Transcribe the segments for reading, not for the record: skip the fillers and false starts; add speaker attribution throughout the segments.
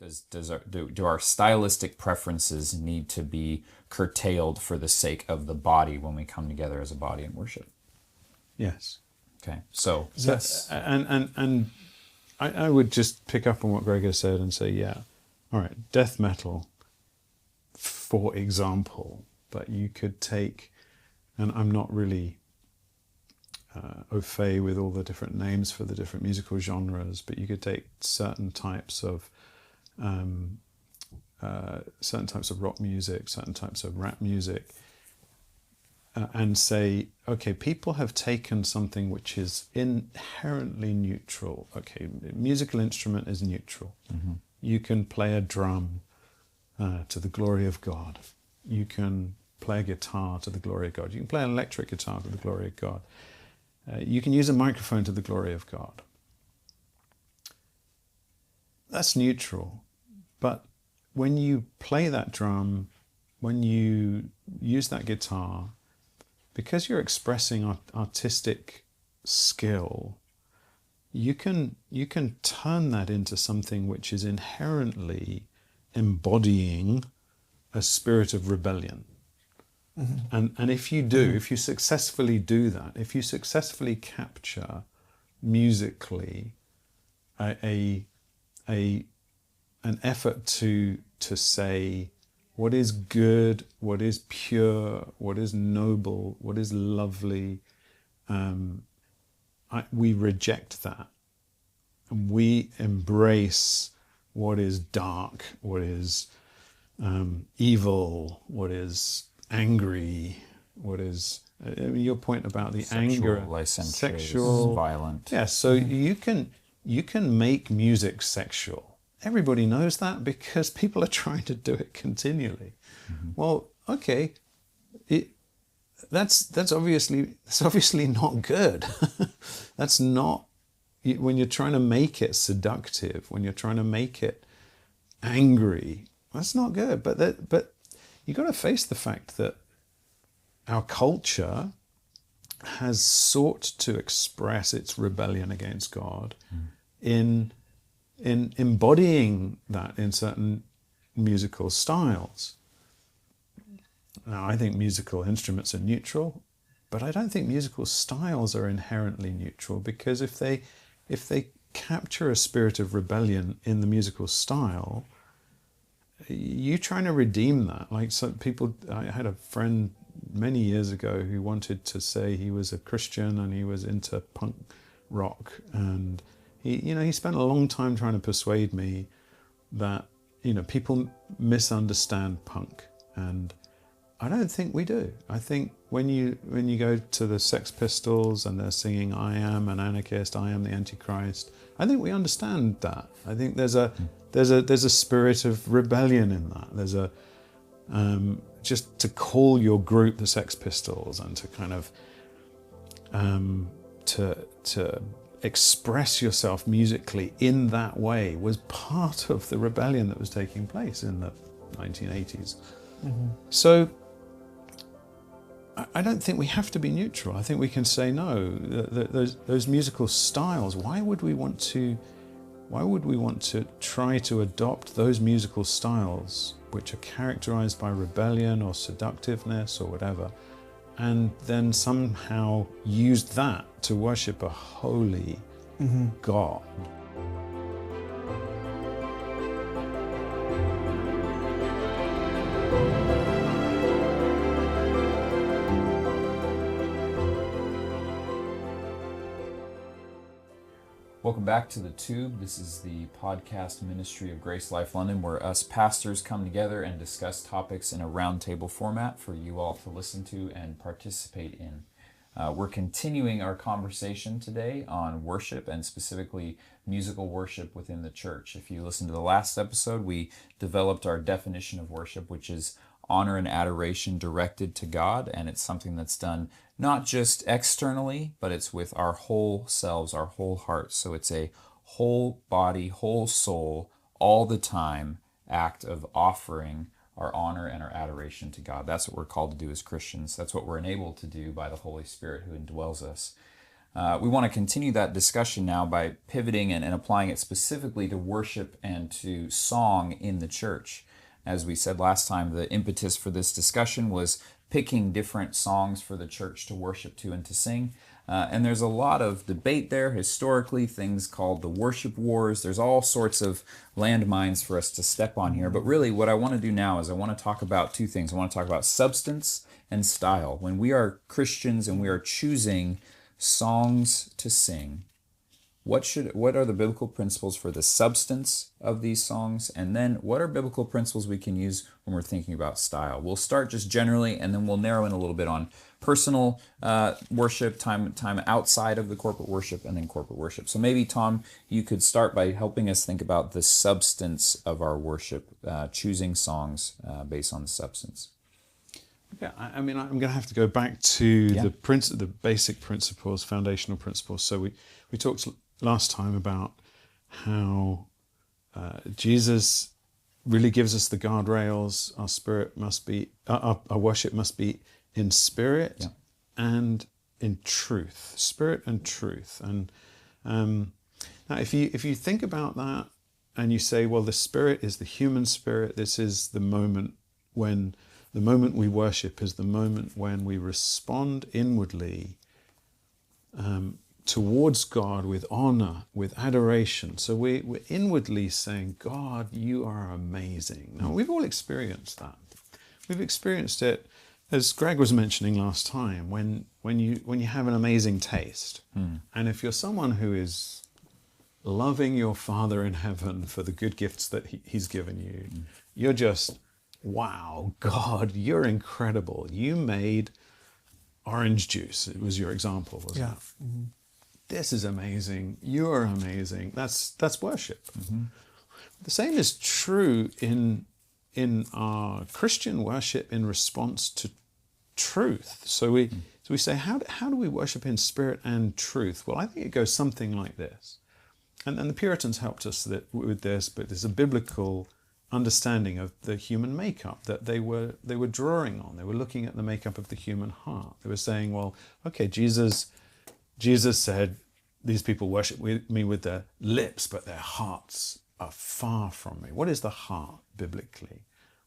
Speaker 1: Do our stylistic preferences need to be curtailed for the sake of the body when we come together as a body in worship?
Speaker 2: Yes.
Speaker 1: Okay, so
Speaker 2: and I would just pick up on what Greg has said and say, yeah, all right, death metal, for example, but you could take, and I'm not really au fait with all the different names for the different musical genres, but you could take certain types of rock music, certain types of rap music, and say, okay, people have taken something which is inherently neutral. Okay, musical instrument is neutral. Mm-hmm. You can play a drum to the glory of God. You can play a guitar to the glory of God. You can play an electric guitar to the glory of God. You can use a microphone to the glory of God. That's neutral. But when you play that drum, when you use that guitar, because you're expressing artistic skill, you can turn that into something which is inherently embodying a spirit of rebellion. Mm-hmm. And if you do, mm-hmm. if you successfully do that, if you successfully capture musically an effort to say what is good, what is pure, what is noble, what is lovely, we reject that. And we embrace what is dark, what is evil, what is angry, what is... your point about the anger...
Speaker 1: Sexual, violent.
Speaker 2: Yeah, so you can make music sexual. Everybody knows that because people are trying to do it continually. Mm-hmm. Well, okay, that's obviously not good. That's not, when you're trying to make it seductive, when you're trying to make it angry, that's not good. But you got to face the fact that our culture has sought to express its rebellion against God in embodying that in certain musical styles. Now, I think musical instruments are neutral, but I don't think musical styles are inherently neutral, because if they capture a spirit of rebellion in the musical style, you're trying to redeem that. Like some people, I had a friend many years ago who wanted to say he was a Christian and he was into punk rock, and he spent a long time trying to persuade me that, people misunderstand punk, and I don't think we do. I think when you go to the Sex Pistols and they're singing "I am an anarchist, I am the Antichrist," I think we understand that. I think there's a spirit of rebellion in that. There's a just to call your group the Sex Pistols and to kind of to express yourself musically in that way was part of the rebellion that was taking place in the 1980s. Mm-hmm. So I don't think we have to be neutral. I think we can say no. Those musical styles. Why would we want to try to adopt those musical styles which are characterized by rebellion or seductiveness or whatever, and then somehow use that to worship a holy God?
Speaker 1: Welcome back to The Tube. This is the podcast ministry of GraceLife London, where us pastors come together and discuss topics in a roundtable format for you all to listen to and participate in. We're continuing our conversation today on worship, and specifically musical worship within the church. If you listened to the last episode, we developed our definition of worship, which is honor and adoration directed to God, and it's something that's done not just externally, but it's with our whole selves, our whole heart. So it's a whole body, whole soul, all the time act of offering our honor and our adoration to God. That's what we're called to do as Christians. That's what we're enabled to do by the Holy Spirit who indwells us. We want to continue that discussion now by pivoting and applying it specifically to worship and to song in the church. As we said last time, the impetus for this discussion was picking different songs for the church to worship to and to sing. And there's a lot of debate there historically, things called the worship wars. There's all sorts of landmines for us to step on here. But really what I want to do now is I want to talk about two things. I want to talk about substance and style. When we are Christians and we are choosing songs to sing, what are the biblical principles for the substance of these songs? And then what are biblical principles we can use when we're thinking about style? We'll start just generally, and then we'll narrow in a little bit on personal worship, time outside of the corporate worship, and then corporate worship. So maybe, Tom, you could start by helping us think about the substance of our worship, choosing songs based on the substance.
Speaker 2: Yeah, I mean, I'm going to have to go back to the basic principles, foundational principles. So we talked last time about how Jesus really gives us the guardrails. Our spirit must be, our worship must be in spirit and in truth, spirit and truth. And now, if you think about that, and you say, well, the spirit is the human spirit. This is the moment we worship is the moment when we respond inwardly towards God with honor, with adoration. So we're inwardly saying, God, you are amazing. Now, we've all experienced that. We've experienced it, as Greg was mentioning last time, when you have an amazing taste. And if you're someone who is loving your Father in heaven for the good gifts that He's given you, you're just, wow, God, you're incredible. You made orange juice. It was your example, wasn't it? Mm-hmm. This is amazing. You're amazing. That's worship. Mm-hmm. The same is true in our Christian worship in response to truth. So we say, how do we worship in spirit and truth? Well, I think it goes something like this. And the Puritans helped us with this, but there's a biblical understanding of the human makeup that they were drawing on. They were looking at the makeup of the human heart. They were saying, well, okay, Jesus said, these people worship me with their lips, but their hearts are far from me. What is the heart biblically?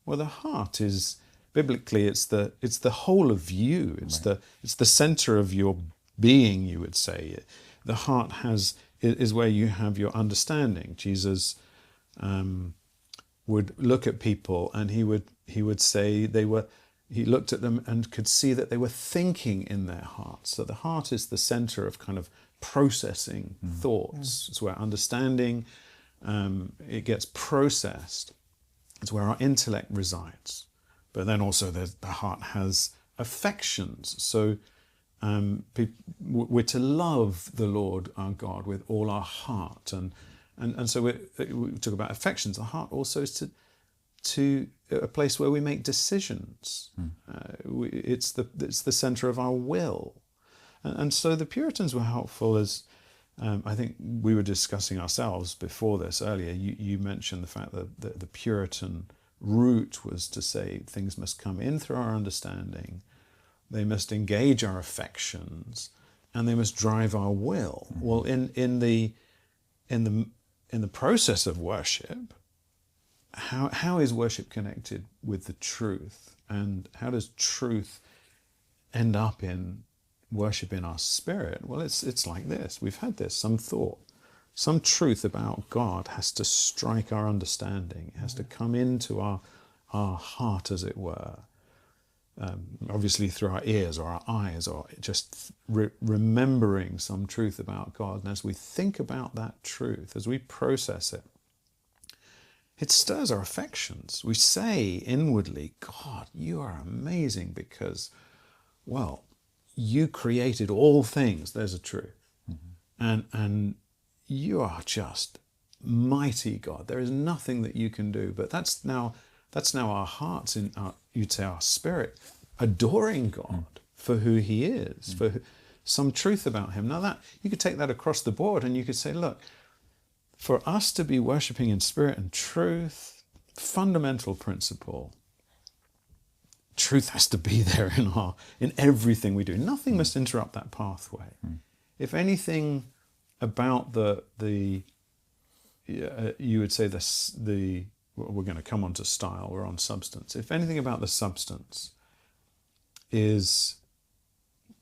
Speaker 2: Well, the heart is biblically it's the whole of you. It's the center of your being, you would say. The heart is where you have your understanding. Jesus would look at people and he would say he looked at them and could see that they were thinking in their hearts. So the heart is the center of kind of processing thoughts. It's where understanding it gets processed. It's where our intellect resides. But then also the heart has affections. So we're to love the Lord our God with all our heart, and so we talk about affections. The heart also is to a place where we make decisions. It's the center of our will, and so the Puritans were helpful as I think we were discussing ourselves before this earlier. You mentioned the fact that the Puritan route was to say things must come in through our understanding. They must engage our affections, and they must drive our will. Mm-hmm. Well, in the process of worship, how is worship connected with the truth, and how does truth end up in worship in our spirit? Well, it's like this. We've had this. Some thought, some truth about God has to strike our understanding. It has to come into our heart, as it were. Obviously through our ears or our eyes, or just remembering some truth about God. And as we think about that truth, as we process it, it stirs our affections. We say inwardly, God, you are amazing because, well, you created all things. There's a truth. Mm-hmm. And you are just mighty, God. There is nothing that you can do. But that's now our hearts, you'd say our spirit, adoring God for who He is, for some truth about Him. Now that you could take that across the board, and you could say, look, for us to be worshiping in spirit and truth, fundamental principle, truth has to be there in everything we do. Nothing must interrupt that pathway. if anything about the you would say we're going to come on to style, we're on substance. If anything about the substance is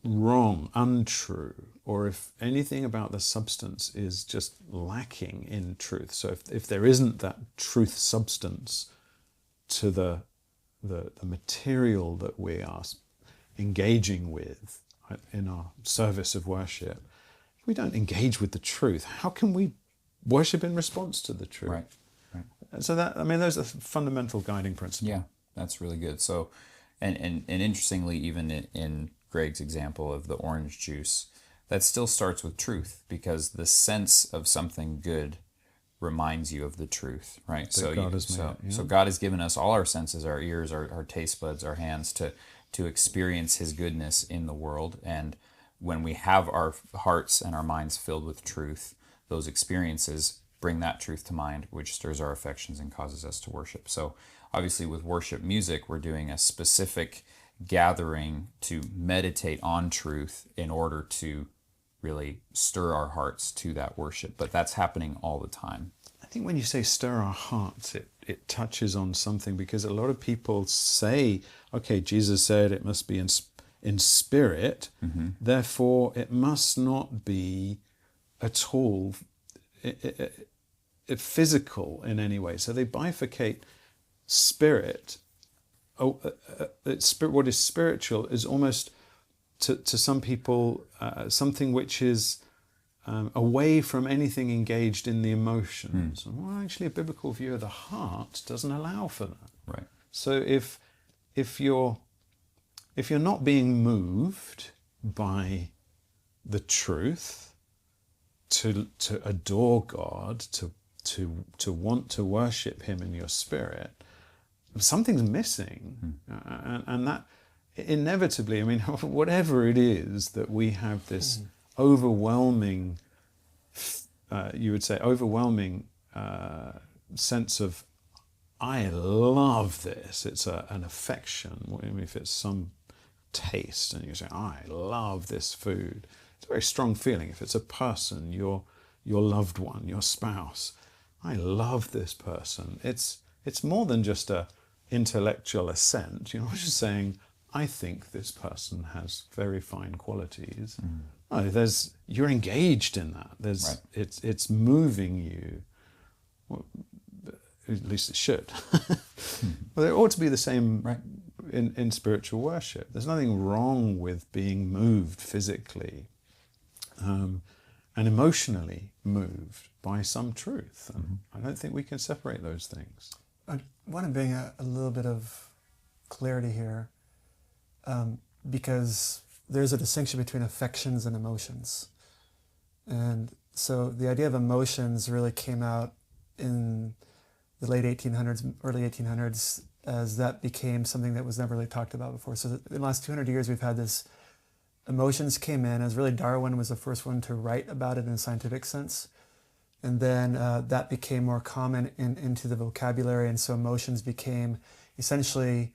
Speaker 2: wrong, untrue, or if anything about the substance is just lacking in truth, so if there isn't that truth substance to the material that we are engaging with in our service of worship, if we don't engage with the truth, how can we worship in response to the truth?
Speaker 1: Right.
Speaker 2: So those are fundamental guiding principles.
Speaker 1: Yeah, that's really good. So, and interestingly, even in Greg's example of the orange juice, that still starts with truth, because the sense of something good reminds you of the truth, right?
Speaker 2: That God has made it, yeah.
Speaker 1: So God has given us all our senses, our ears, our taste buds, our hands, to experience His goodness in the world. And when we have our hearts and our minds filled with truth, those experiences bring that truth to mind, which stirs our affections and causes us to worship. So obviously with worship music, we're doing a specific gathering to meditate on truth in order to really stir our hearts to that worship. But that's happening all the time.
Speaker 2: I think when you say stir our hearts, it touches on something, because a lot of people say, okay, Jesus said it must be in spirit, therefore it must not be at all physical in any way. So they bifurcate spirit. What is spiritual is almost to some people something which is away from anything engaged in the emotions. Well, actually, a biblical view of the heart doesn't allow for that.
Speaker 1: Right.
Speaker 2: So if you're not being moved by the truth to adore God, to want to worship Him in your spirit, something's missing, and that inevitably, I mean, whatever it is that we have this overwhelming, you would say, overwhelming sense of, I love this. It's an affection. If it's some taste, and you say, I love this food, it's a very strong feeling. If it's a person, your loved one, your spouse, I love this person. It's more than just a intellectual assent. You're not just saying, I think this person has very fine qualities. No, you're engaged in that.
Speaker 1: Right.
Speaker 2: It's moving you. Well, at least it should. Well, it ought to be the same,
Speaker 1: Right.
Speaker 2: in spiritual worship. There's nothing wrong with being moved physically and emotionally moved by some truth. And I don't think we can separate those things.
Speaker 3: I want to bring a little bit of clarity here, because there's a distinction between affections and emotions. And so the idea of emotions really came out in the late 1800s, early 1800s, as that became something that was never really talked about before. So in the last 200 years, we've had this, emotions came in, as really Darwin was the first one to write about it in a scientific sense. And then that became more common into the vocabulary, and so emotions became essentially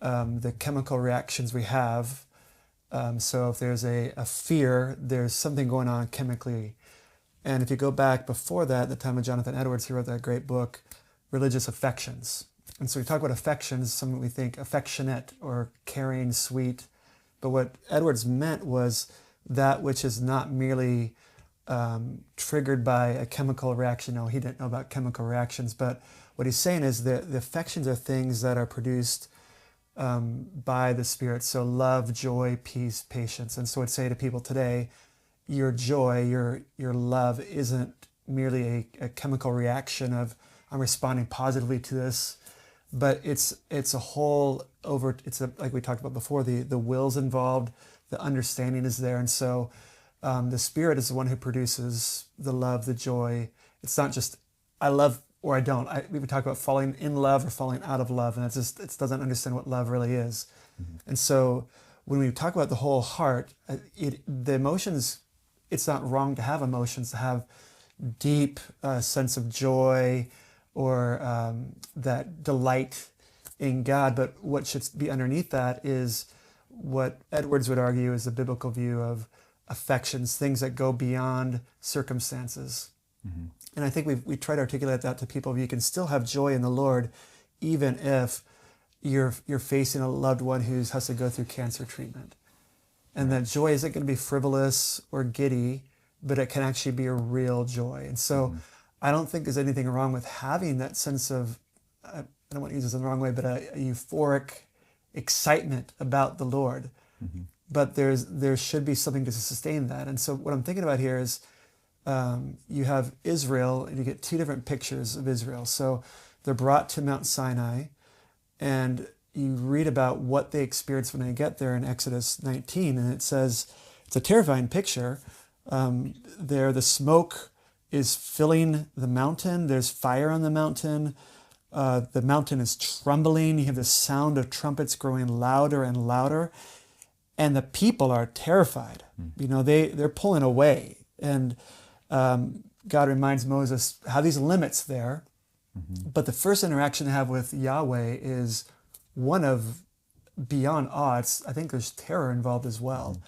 Speaker 3: the chemical reactions we have. So if there's a fear, there's something going on chemically. And if you go back before that, at the time of Jonathan Edwards, he wrote that great book, Religious Affections. And so we talk about affections, something we think affectionate or caring, sweet. But what Edwards meant was that which is not merely triggered by a chemical reaction. No, he didn't know about chemical reactions, but what he's saying is that the affections are things that are produced by the Spirit. So love, joy, peace, patience. And so I'd say to people today, your joy, your love isn't merely a chemical reaction of I'm responding positively to this, but it's a whole over. Like we talked about before, the will's involved, the understanding is there, and so the Spirit is the one who produces the love, the joy. It's not just I love or I don't. We would talk about falling in love or falling out of love, and it doesn't understand what love really is. And so when we talk about the whole heart, the emotions, it's not wrong to have emotions, to have deep sense of joy or that delight in God. But what should be underneath that is what Edwards would argue is the biblical view of affections, things that go beyond circumstances. And I think we try to articulate that to people. You can still have joy in the Lord, even if you're facing a loved one who has to go through cancer treatment. And that joy isn't going to be frivolous or giddy, but it can actually be a real joy. And so I don't think there's anything wrong with having that sense of, I don't want to use this in the wrong way, but a euphoric excitement about the Lord. But there should be something to sustain that. And so what I'm thinking about here is you have Israel, and you get two different pictures of Israel. So they're brought to Mount Sinai, and you read about what they experience when they get there in Exodus 19, and it says, it's a terrifying picture. There, the smoke is filling the mountain. There's fire on the mountain. The mountain is trembling. You have the sound of trumpets growing louder and louder. And the people are terrified. You know, they're pulling away. And God reminds Moses, have these limits there. But the first interaction they have with Yahweh is one of beyond awe. I think there's terror involved as well.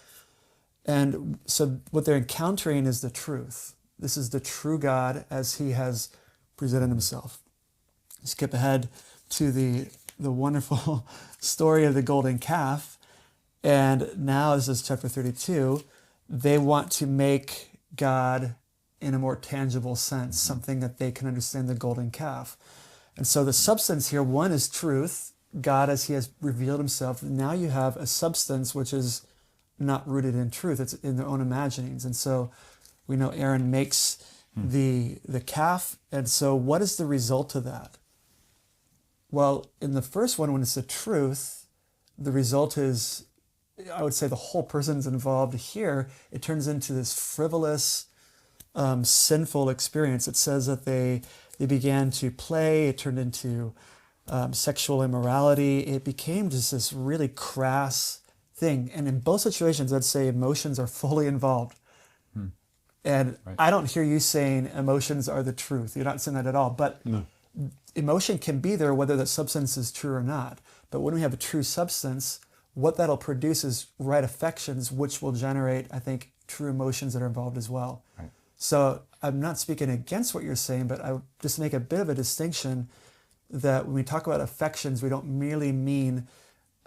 Speaker 3: And so what they're encountering is the truth. This is the true God as he has presented himself. Skip ahead to the wonderful story of the golden calf. And now, this is chapter 32, they want to make God in a more tangible sense, something that they can understand, the golden calf. And so the substance here, one is truth, God as he has revealed himself. Now you have a substance which is not rooted in truth, it's in their own imaginings. And so we know Aaron makes the calf. And so what is the result of that? Well, in the first one, when it's the truth, the result is, I would say the whole person's involved. Here, it turns into this frivolous, sinful experience. It says that they began to play. It turned into sexual immorality. It became just this really crass thing. And in both situations, I'd say emotions are fully involved. And I don't hear you saying emotions are the truth. You're not saying that at all. But emotion can be there whether the substance is true or not. But when we have a true substance, what that'll produce is right affections, which will generate, I think, true emotions that are involved as well. So I'm not speaking against what you're saying, but I would just make a bit of a distinction that when we talk about affections, we don't merely mean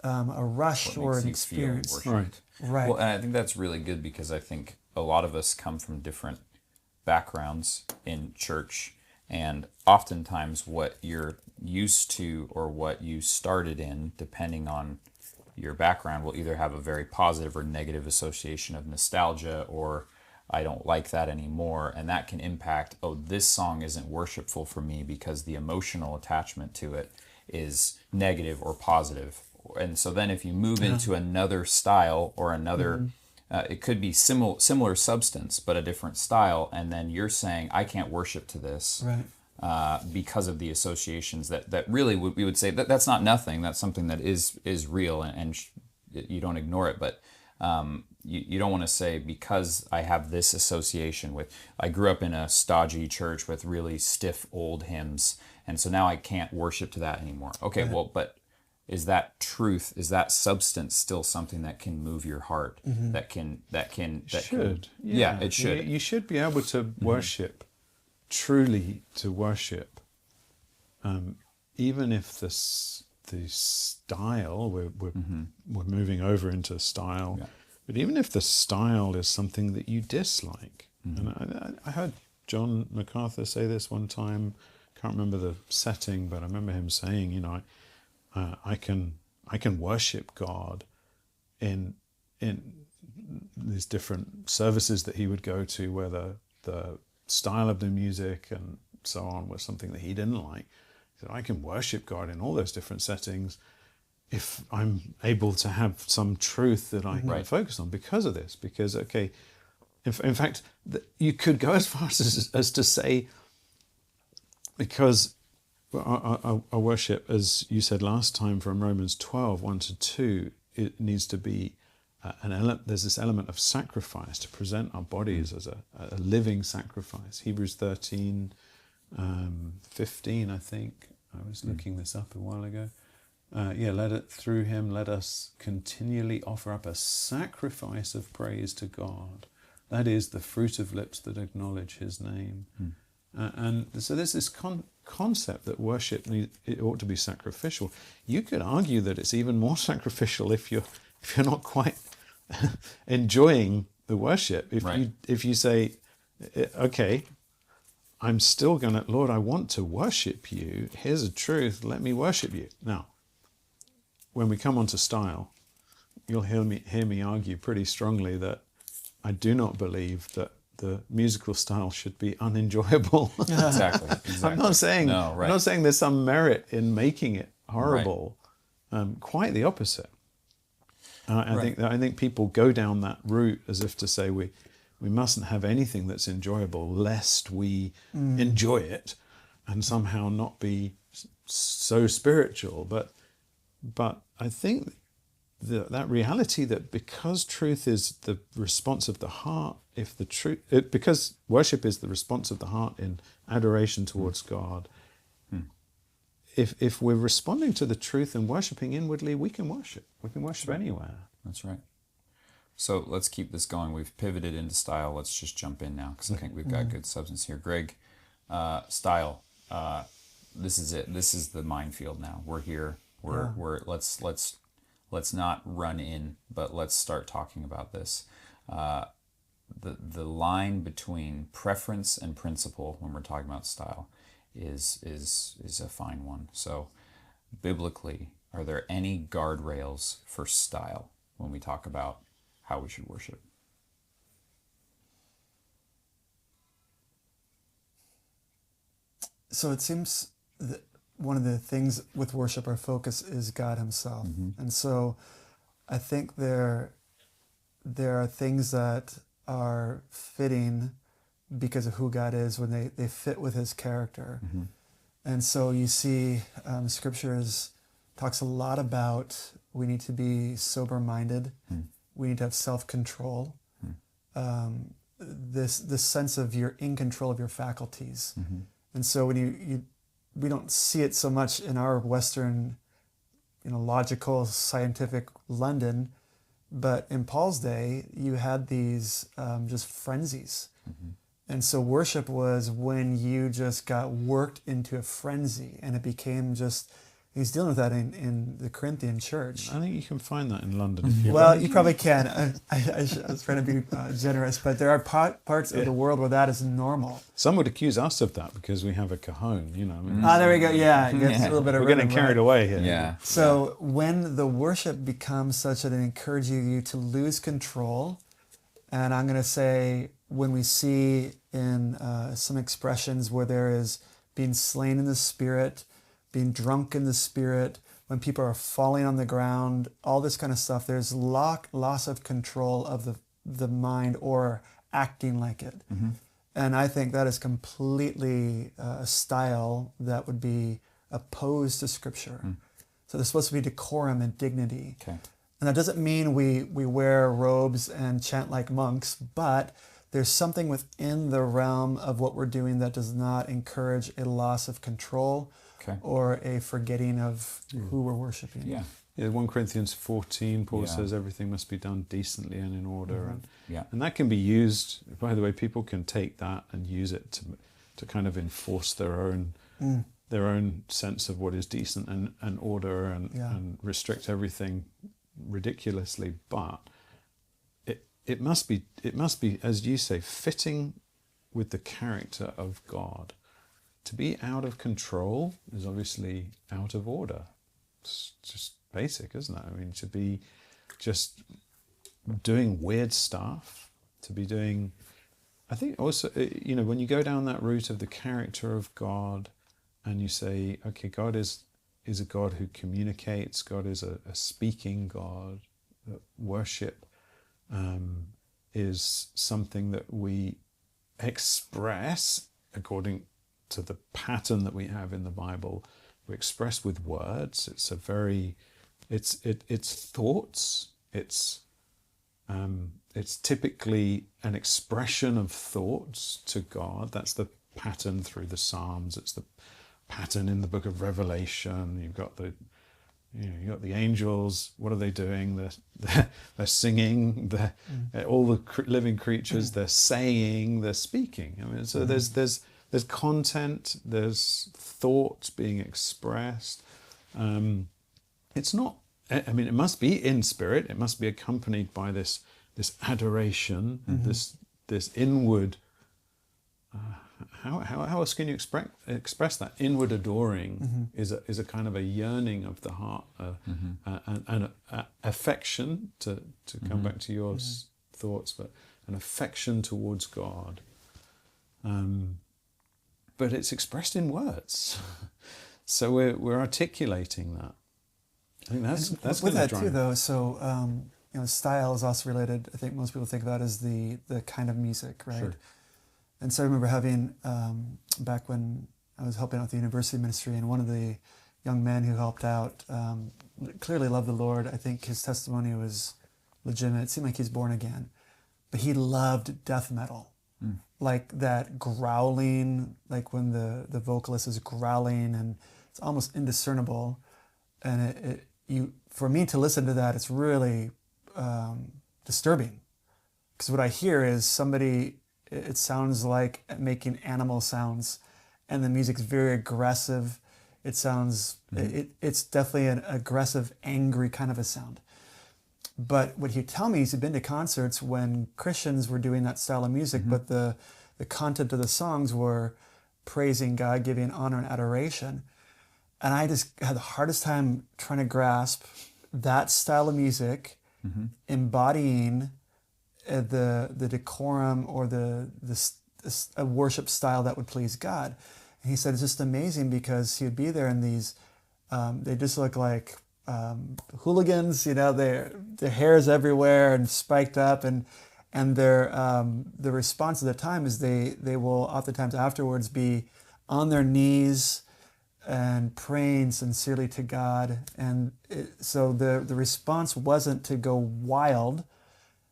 Speaker 3: a rush or an experience.
Speaker 1: Right. Well, and I think that's really good because I think a lot of us come from different backgrounds in church, and oftentimes what you're used to or what you started in, depending on your background, will either have a very positive or negative association of nostalgia, or I don't like that anymore. And that can impact, oh, this song isn't worshipful for me because the emotional attachment to it is negative or positive. And so then if you move into another style or another, it could be similar substance, but a different style. And then you're saying, I can't worship to this. Because of the associations that really we would say that's not nothing. That's something that is real, and you don't ignore it. But you don't want to say, because I have this association with, I grew up in a stodgy church with really stiff old hymns, and so now I can't worship to that anymore. Okay, well, but is that truth? Is that substance still something that can move your heart? It should.
Speaker 2: You should be able to worship. Truly to worship, even if the style we're moving over into style, but even if the style is something that you dislike, and I heard John MacArthur say this one time. Can't remember the setting, but I remember him saying, you know, I can worship God in these different services that he would go to, where the style of the music and so on was something that he didn't like. He said, I can worship God in all those different settings if I'm able to have some truth that I can focus on because of this. Because, okay, in fact, you could go as far as to say, because our worship, as you said last time from Romans 12, 1-2, it needs to be there's this element of sacrifice, to present our bodies as a living sacrifice. Hebrews 13, 15, I think. I was looking this up a while ago. through him, let us continually offer up a sacrifice of praise to God. That is the fruit of lips that acknowledge his name. And so there's this concept that worship, it ought to be sacrificial. You could argue that it's even more sacrificial if you're not quite enjoying the worship. If you say, okay, I'm still going to, Lord, I want to worship you. Here's a truth. Let me worship you. Now, when we come onto style, you'll hear me argue pretty strongly that I do not believe that the musical style should be unenjoyable.
Speaker 1: Exactly.
Speaker 2: I'm not saying there's some merit in making it horrible. Quite the opposite. I think people go down that route as if to say we mustn't have anything that's enjoyable lest we enjoy it and somehow not be so spiritual. But I think that reality that because truth is the response of the heart, because worship is the response of the heart in adoration towards God, if we're responding to the truth and worshiping inwardly, we can worship. We can worship anywhere.
Speaker 1: That's right. So let's keep this going. We've pivoted into style. Let's just jump in now because I think we've got good substance here. Greg, style. This is it. This is the minefield now. We're here. Let's not run in, but let's start talking about this. The line between preference and principle when we're talking about style is a fine one. So biblically, are there any guardrails for style when we talk about how we should worship?
Speaker 3: So it seems that one of the things with worship, our focus is God himself. And so I think there are things that are fitting because of who God is when they fit with his character. And so you see scriptures talks a lot about we need to be sober-minded. We need to have self-control. This sense of you're in control of your faculties. And so when we don't see it so much in our Western, logical, scientific London, but in Paul's day, you had these just frenzies. And so worship was when you just got worked into a frenzy, and it became just, he's dealing with that in the Corinthian church.
Speaker 2: I think you can find that in London. If
Speaker 3: You probably can. I was trying to be generous, but there are parts of the world where that is normal.
Speaker 2: Some would accuse us of that because we have a cajon,
Speaker 3: There we go. Yeah, it gets a little bit of
Speaker 2: we're getting carried away here.
Speaker 1: Yeah.
Speaker 3: So when the worship becomes such that it encourages you to lose control, and I'm going to say when we see in some expressions where there is being slain in the Spirit, being drunk in the Spirit, when people are falling on the ground, all this kind of stuff, there's loss of control of the mind or acting like it. And I think that is completely a style that would be opposed to Scripture. So there's supposed to be decorum and dignity.
Speaker 1: Okay.
Speaker 3: And that doesn't mean we wear robes and chant like monks, but there's something within the realm of what we're doing that does not encourage a loss of control or a forgetting of who we're worshiping.
Speaker 1: Yeah.
Speaker 2: 1 Corinthians 14, Paul says everything must be done decently and in order. And that can be used, by the way, people can take that and use it to kind of enforce their own sense of what is decent and order and restrict everything ridiculously. But it must be, as you say, fitting with the character of God. To be out of control is obviously out of order. It's just basic, isn't it? I mean, to be just doing weird stuff, to be doing... I think also, when you go down that route of the character of God and you say, okay, God is a God who communicates, God is a speaking God, worship is something that we express according to the pattern that we have in the Bible. We express with words. It's thoughts. It's typically an expression of thoughts to God. That's the pattern through the Psalms. It's the pattern in the book of Revelation. You've got You got the angels. What are they doing? They're singing. All the living creatures. They're saying. They're speaking. I mean, so there's content. There's thoughts being expressed. It's not. I mean, it must be in spirit. It must be accompanied by this adoration, this inward. How else can you express that? Inward adoring is a kind of a yearning of the heart, and affection, to come back to your thoughts, but an affection towards God. But it's expressed in words, so we're articulating that. I think that's
Speaker 3: with that
Speaker 2: drive.
Speaker 3: too, though. So style is also related. I think most people think about as the kind of music, right?
Speaker 2: Sure.
Speaker 3: And so I remember having, back when I was helping out with the university ministry, and one of the young men who helped out clearly loved the Lord. I think his testimony was legitimate. It seemed like he's born again. But he loved death metal. Like that growling, like when the vocalist is growling and it's almost indiscernible. And for me to listen to that, it's really disturbing. Because what I hear is somebody... It sounds like making animal sounds, and the music's very aggressive. It sounds, it's definitely an aggressive, angry kind of a sound. But what he'd tell me is he'd been to concerts when Christians were doing that style of music, but the content of the songs were praising God, giving honor and adoration. And I just had the hardest time trying to grasp that style of music, embodying the decorum or the worship style that would please God. And he said it's just amazing because he would be there and these, they just look like hooligans, their hair is everywhere and spiked up, and their the response at the time is they will oftentimes afterwards be on their knees and praying sincerely to God. And so the response wasn't to go wild,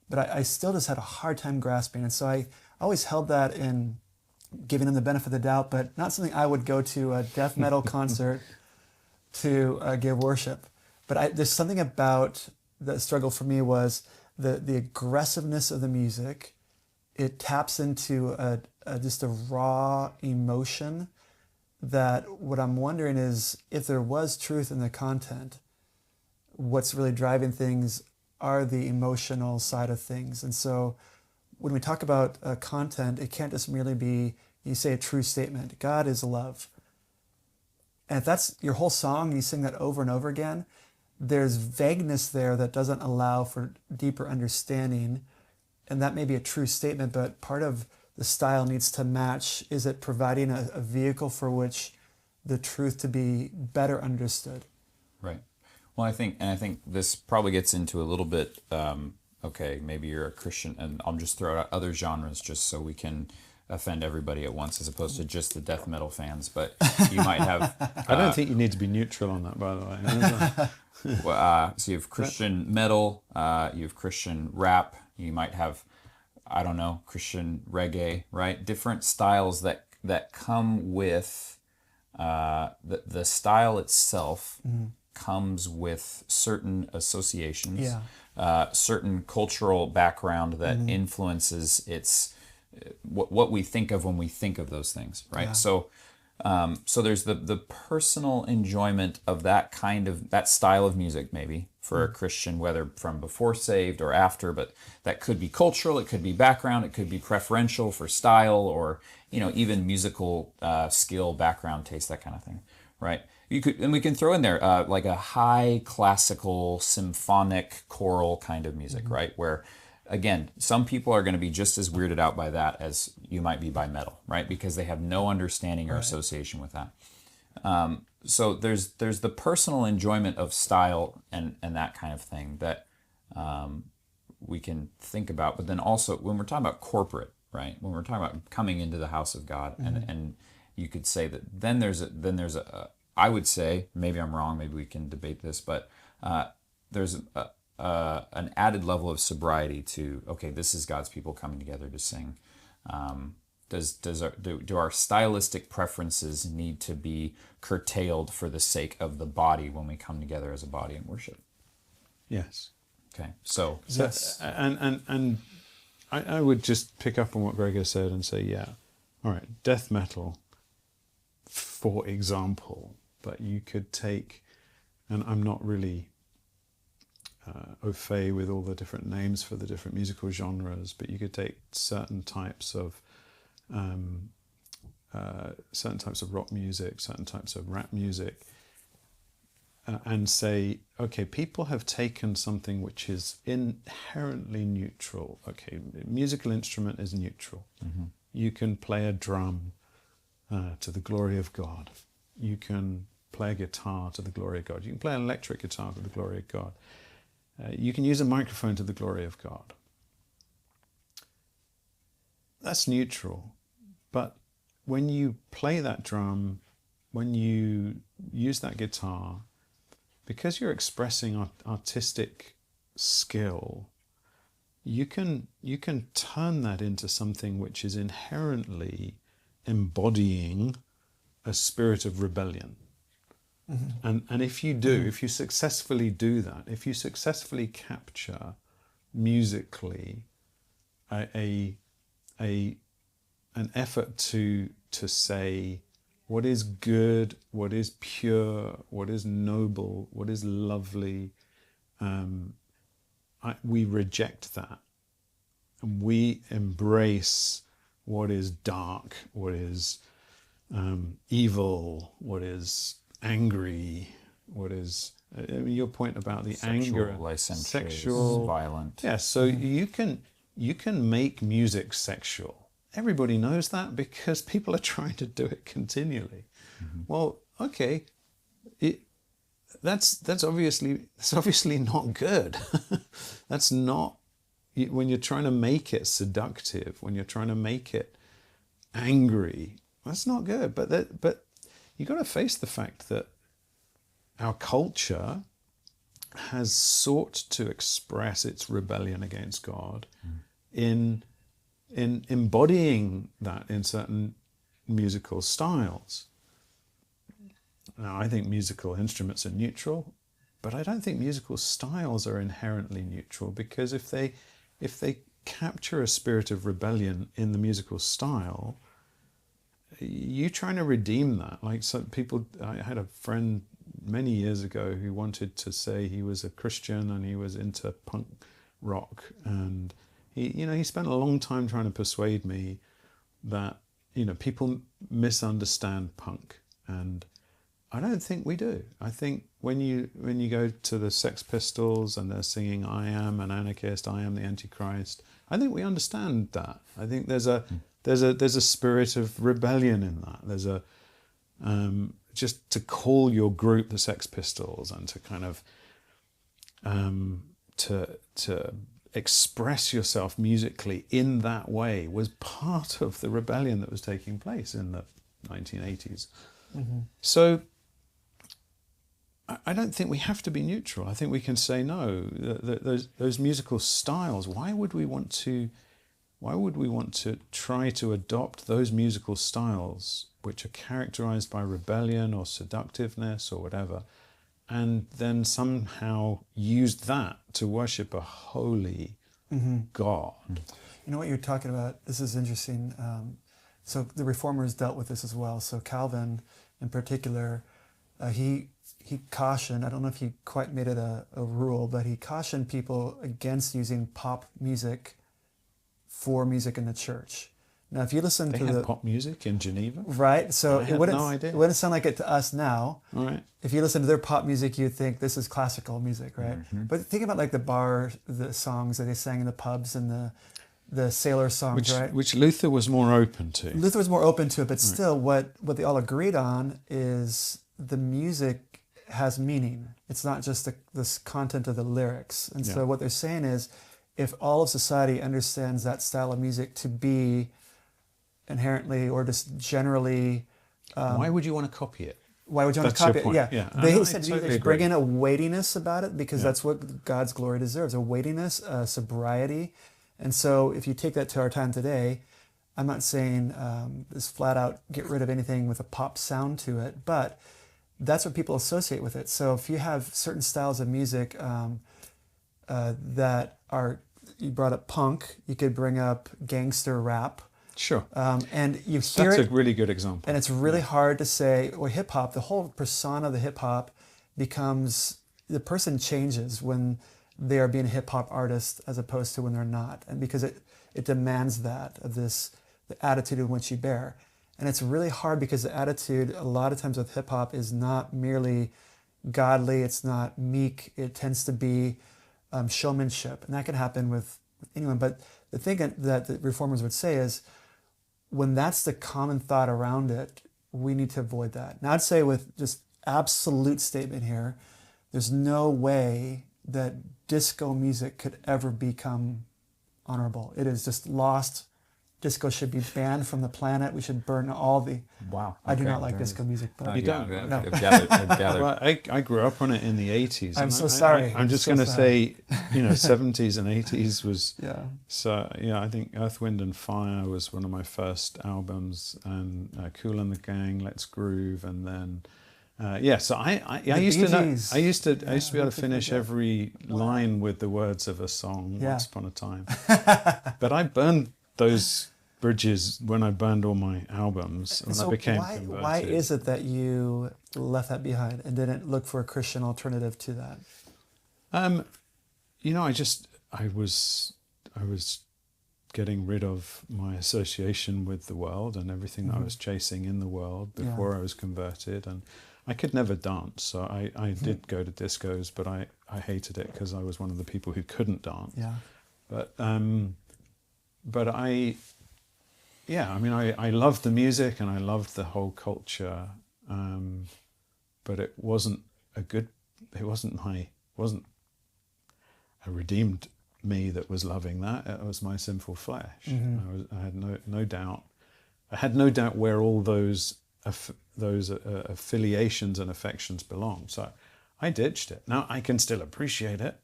Speaker 3: but I still just had a hard time grasping. And so I always held that in giving them the benefit of the doubt, but not something I would go to a death metal concert to give worship. But there's something about the struggle for me was the aggressiveness of the music. It taps into just a raw emotion that what I'm wondering is if there was truth in the content, what's really driving things are the emotional side of things. And so when we talk about content, it can't just merely be, you say a true statement, God is love. And if that's your whole song, and you sing that over and over again, there's vagueness there that doesn't allow for deeper understanding. And that may be a true statement, but part of the style needs to match. Is it providing a vehicle for which the truth to be better understood?
Speaker 1: Right. Well, I think this probably gets into a little bit, okay, maybe you're a Christian, and I'll just throw out other genres just so we can offend everybody at once as opposed to just the death metal fans, but you might have...
Speaker 2: I don't think you need to be neutral on that, by the way.
Speaker 1: So you have Christian metal, you have Christian rap, you might have, I don't know, Christian reggae, right? Different styles that come with the style itself comes with certain associations, certain cultural background that influences its what we think of when we think of those things, right? Yeah. So there's the personal enjoyment of that style of music, maybe for a Christian, whether from before saved or after, but that could be cultural, it could be background, it could be preferential for style, or even musical skill, background, taste, that kind of thing, right? We can throw in there like a high classical symphonic choral kind of music, right? Where again, some people are going to be just as weirded out by that as you might be by metal, right? Because they have no understanding or association with that. So there's the personal enjoyment of style and that kind of thing that we can think about. But then also when we're talking about corporate, right? When we're talking about coming into the house of God, and you could say that then there's a I would say, maybe I'm wrong, maybe we can debate this, but there's an added level of sobriety to, okay, this is God's people coming together to sing. do our stylistic preferences need to be curtailed for the sake of the body when we come together as a body in worship?
Speaker 2: Yes.
Speaker 1: Okay, so
Speaker 3: Yes.
Speaker 2: And I would just pick up on what Gregor said and say, yeah, all right, death metal, for example, but you could take, and I'm not really au fait with all the different names for the different musical genres, but you could take certain types of rock music, certain types of rap music, and say, okay, people have taken something which is inherently neutral. Okay, musical instrument is neutral.
Speaker 1: Mm-hmm.
Speaker 2: You can play a drum to the glory of God. You can play a guitar to the glory of God. You can play an electric guitar to the glory of God. You can use a microphone to the glory of God. That's neutral. But when you play that drum, when you use that guitar, because you're expressing artistic skill, you can turn that into something which is inherently embodying a spirit of rebellion. Mm-hmm. And if you do, if you successfully do that, if you successfully capture musically an effort to say what is good, what is pure, what is noble, what is lovely, we reject that. And we embrace what is dark, what is evil, what is angry, what is... your point about the anger,
Speaker 1: licentious,
Speaker 2: sexual,
Speaker 1: violent.
Speaker 2: Yeah, so you can make music sexual. Everybody knows that because people are trying to do it continually. Mm-hmm. Well, okay, that's obviously not good. That's not, when you're trying to make it seductive, when you're trying to make it angry, that's not good. But you got to face the fact that our culture has sought to express its rebellion against God in embodying that in certain musical styles. Now, I think musical instruments are neutral, but I don't think musical styles are inherently neutral, because if they capture a spirit of rebellion in the musical style, you trying to redeem that. Like some people, I had a friend many years ago who wanted to say he was a Christian and he was into punk rock, and he spent a long time trying to persuade me that people misunderstand punk, and I don't think we do. I think when you go to the Sex Pistols and they're singing "I am an anarchist, I am the Antichrist," I think we understand that. I think there's a spirit of rebellion in that. There's a just to call your group the Sex Pistols and to kind of to express yourself musically in that way was part of the rebellion that was taking place in the 1980s. Mm-hmm. So I don't think we have to be neutral. I think we can say no. Those musical styles. Why would we want to try to adopt those musical styles which are characterized by rebellion or seductiveness or whatever, and then somehow use that to worship a holy God?
Speaker 3: You know what you're talking about? This is interesting. So the Reformers dealt with this as well. So Calvin, in particular, he cautioned, I don't know if he quite made it a rule, but he cautioned people against using pop music for music in the church. Now, if you listen
Speaker 2: they
Speaker 3: to
Speaker 2: had pop music in Geneva,
Speaker 3: right? So
Speaker 2: I had no idea.
Speaker 3: It wouldn't sound like it to us now.
Speaker 2: All right.
Speaker 3: If you listen to their pop music, you'd think this is classical music, right? Mm-hmm. But think about like the songs that they sang in the pubs and the sailor songs, right?
Speaker 2: Which Luther was more open to.
Speaker 3: Luther was more open to it, but still, what they all agreed on is the music has meaning. It's not just the content of the lyrics. And so what they're saying is, if all of society understands that style of music to be inherently or just generally...
Speaker 2: why would you want to copy it?
Speaker 3: Why would you want to copy it? Yeah. They said
Speaker 2: totally
Speaker 3: bring in a weightiness about it, because that's what God's glory deserves, a weightiness, a sobriety. And so if you take that to our time today, I'm not saying this flat out get rid of anything with a pop sound to it, but that's what people associate with it. So if you have certain styles of music that are, you brought up punk, you could bring up gangster rap.
Speaker 2: Sure.
Speaker 3: And you hear
Speaker 2: That's
Speaker 3: it,
Speaker 2: a really good example.
Speaker 3: and it's really hard to say, well, hip hop, the whole persona of the hip hop becomes, the person changes when they are being a hip hop artist as opposed to when they're not. And because it demands that, of this, the attitude in which you bear. And it's really hard because the attitude a lot of times with hip hop is not merely godly, it's not meek, it tends to be showmanship. And that can happen with anyone. But the thing that the reformers would say is, when that's the common thought around it, we need to avoid that. Now I'd say with just absolute statement here, there's no way that disco music could ever become honorable. It is just lost. Disco should be banned from the planet. We should burn all the...
Speaker 1: Wow.
Speaker 3: I do not like disco music. But
Speaker 2: You don't?
Speaker 1: No. I've gathered.
Speaker 2: Well, I grew up on it in the 80s.
Speaker 3: I'm so sorry.
Speaker 2: I'm just
Speaker 3: so
Speaker 2: going to
Speaker 3: sorry.
Speaker 2: say, 70s and 80s was...
Speaker 3: Yeah.
Speaker 2: So, I think Earth, Wind and Fire was one of my first albums, and Kool and the Gang, Let's Groove, and then... so I used to know, I used to be able to finish every line with the words of a song once upon a time. But I burned those bridges when I burned all my albums when I became converted.
Speaker 3: Why is it that you left that behind and didn't look for a Christian alternative to that?
Speaker 2: I was getting rid of my association with the world and everything that I was chasing in the world before I was converted, and I could never dance, so I did go to discos, but I hated it because I was one of the people who couldn't dance.
Speaker 3: Yeah.
Speaker 2: But I loved the music and I loved the whole culture, but it wasn't a redeemed me that was loving that. It was my sinful flesh. I had no doubt. I had no doubt where all those affiliations and affections belong. So I ditched it. Now I can still appreciate it.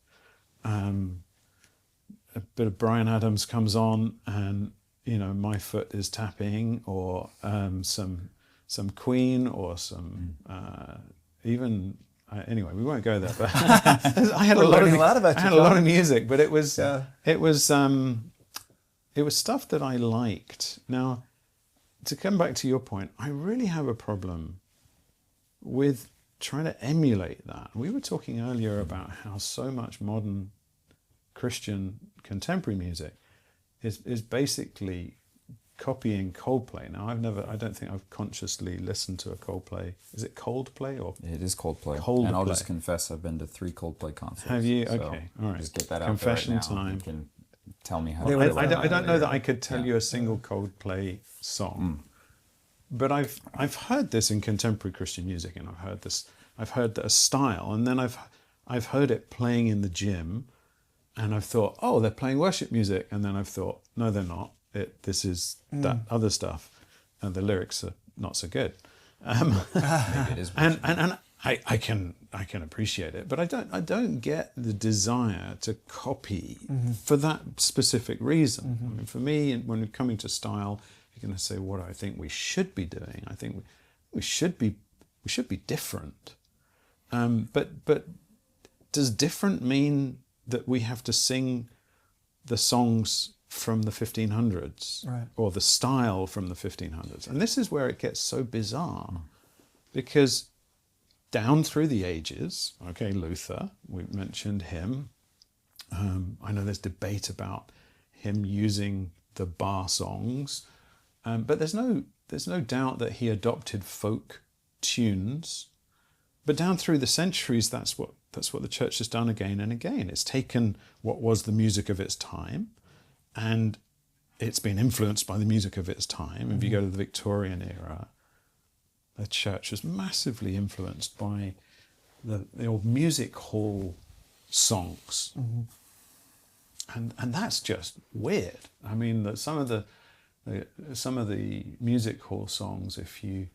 Speaker 2: A bit of Bryan Adams comes on, and my foot is tapping, or some Queen, or some even. Anyway, we won't go there. But I had a lot of music, but it was stuff that I liked. Now, to come back to your point, I really have a problem with trying to emulate that. We were talking earlier about how so much modern Christian contemporary music is basically copying Coldplay. Now, I don't think I've consciously listened to a Coldplay. Is it Coldplay or?
Speaker 1: It is Coldplay.
Speaker 2: Coldplay.
Speaker 1: And I'll just confess, I've been to 3 Coldplay concerts.
Speaker 2: Have you?
Speaker 1: So
Speaker 2: Okay, all right.
Speaker 1: Just get that
Speaker 2: Confession
Speaker 1: out there right now.
Speaker 2: time.
Speaker 1: You can tell me how.
Speaker 2: I don't know that I could tell you a single Coldplay song, but I've heard this in contemporary Christian music, and I've heard a style, and then I've heard it playing in the gym, and I've thought, oh, they're playing worship music, and then I've thought, no, they're not. This is that other stuff, and the lyrics are not so good.
Speaker 1: Maybe it is.
Speaker 2: And I can appreciate it, but I don't get the desire to copy for that specific reason. I mean, for me, when we're coming to style, you're going to say what I think we should be doing. I think we should be different. But does different mean that we have to sing the songs from the 1500s,
Speaker 3: right,
Speaker 2: or the style from the 1500s? And this is where it gets so bizarre, because down through the ages, Luther, we mentioned him. I know there's debate about him using the bar songs, but there's no doubt that he adopted folk tunes. But down through the centuries, that's what the church has done again and again. It's taken what was the music of its time, and it's been influenced by the music of its time. If you go to the Victorian era, the church was massively influenced by the old music hall songs. And that's just weird. I mean, that some of the music hall songs, if you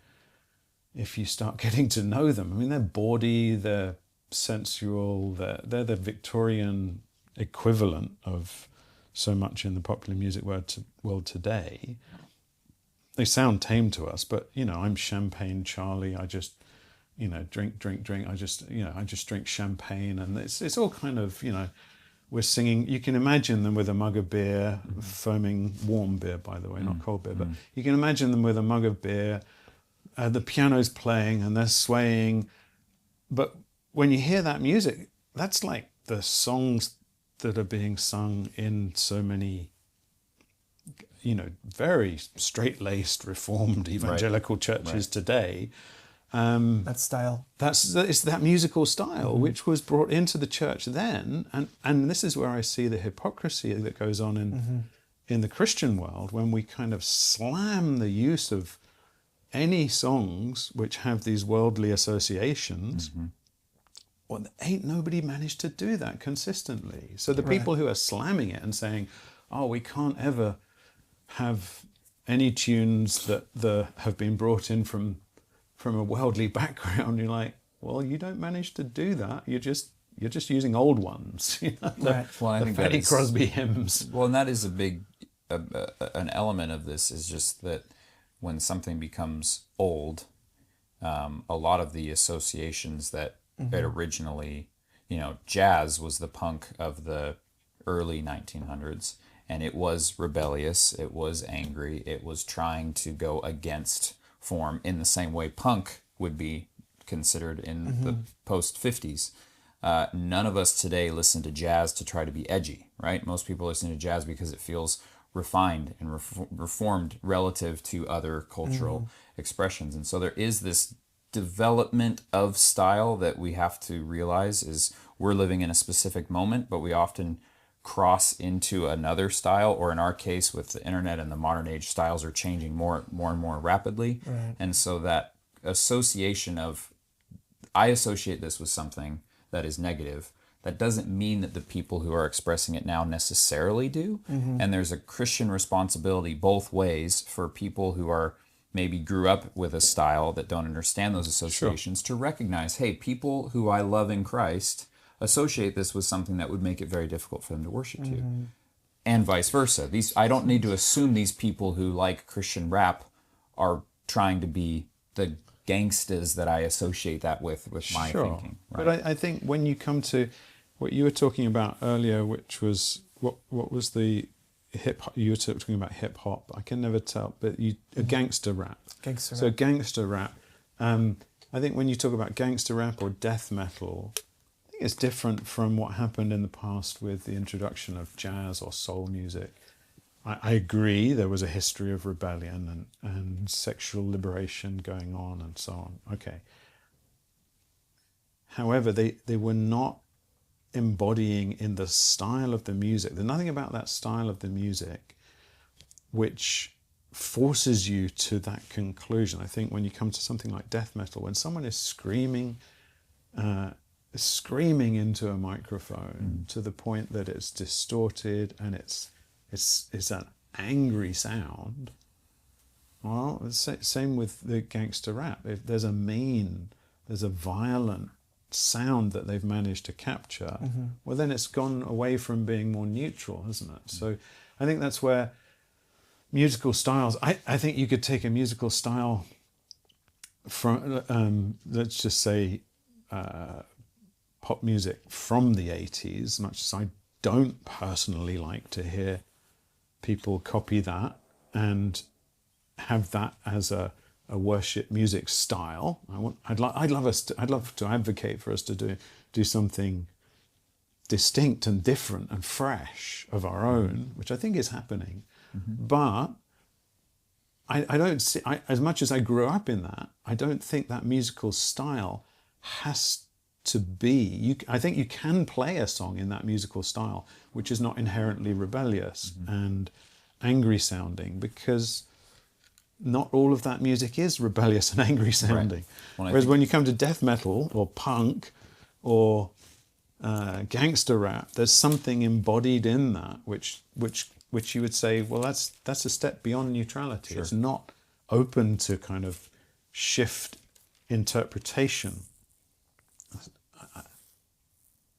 Speaker 2: start getting to know them, I mean, they're bawdy, they're sensual, they're the Victorian equivalent of so much in the popular music world today. they sound tame to us, but I'm Champagne Charlie. I just drink. I just drink champagne, and it's all kind of we're singing. You can imagine them with a mug of beer, foaming warm beer, by the way, not cold beer, but you can imagine them with a mug of beer. The piano's playing and they're swaying, but when you hear that music, that's like the songs that are being sung in so many, very straight-laced, reformed evangelical churches today.
Speaker 3: That style.
Speaker 2: It's that musical style which was brought into the church then, and this is where I see the hypocrisy that goes on in the Christian world when we kind of slam the use of any songs which have these worldly associations. Well, ain't nobody managed to do that consistently. So the people who are slamming it and saying, "Oh, we can't ever have any tunes that have been brought in from a worldly background," you're like, well, you don't manage to do that. You're just using old ones.
Speaker 1: Well, I think
Speaker 2: Fanny Crosby hymns.
Speaker 1: Well, and that is a big an element of this is just that when something becomes old, a lot of the associations that it originally, jazz was the punk of the early 1900s, and it was rebellious, it was angry, it was trying to go against form in the same way punk would be considered in the post-50s. None of us today listen to jazz to try to be edgy, right? Most people listen to jazz because it feels refined and reformed relative to other cultural expressions. And so there is this development of style that we have to realize is we're living in a specific moment, but we often cross into another style, or in our case with the internet and the modern age, styles are changing more and more rapidly. And so that association of, I associate this with something that is negative, that doesn't mean that the people who are expressing it now necessarily do. And there's a Christian responsibility both ways for people who are maybe grew up with a style that don't understand those associations to recognize, hey, people who I love in Christ associate this with something that would make it very difficult for them to worship to. And vice versa. I don't need to assume these people who like Christian rap are trying to be the gangstas that I associate that with my thinking. Right?
Speaker 2: But I think when you come to what you were talking about earlier, which was what was the you were talking about hip hop. I can never tell, but a gangster rap. Gangster rap. I think when you talk about gangster rap or death metal, I think it's different from what happened in the past with the introduction of jazz or soul music. I agree there was a history of rebellion and sexual liberation going on and so on. Okay. However, they were not embodying in the style of the music. There's nothing about that style of the music which forces you to that conclusion. I think when you come to something like death metal, when someone is screaming into a microphone to the point that it's distorted and it's an angry sound. Well, same with the gangster rap. If there's a violent sound that they've managed to capture, well, then it's gone away from being more neutral, hasn't it? So I think that's where musical styles, I think you could take a musical style from, let's just say, pop music from the 80s, much as I don't personally like to hear people copy that and have that as a worship music style. I'd love to advocate for us to do something distinct and different and fresh of our own, which I think is happening. But I don't see, as much as I grew up in that, I don't think that musical style has to be. I think you can play a song in that musical style which is not inherently rebellious and angry sounding, because not all of that music is rebellious and angry sounding. Right. Whereas when you come to death metal or punk or gangster rap, there's something embodied in that which you would say, well, that's a step beyond neutrality. Sure. It's not open to kind of shift interpretation.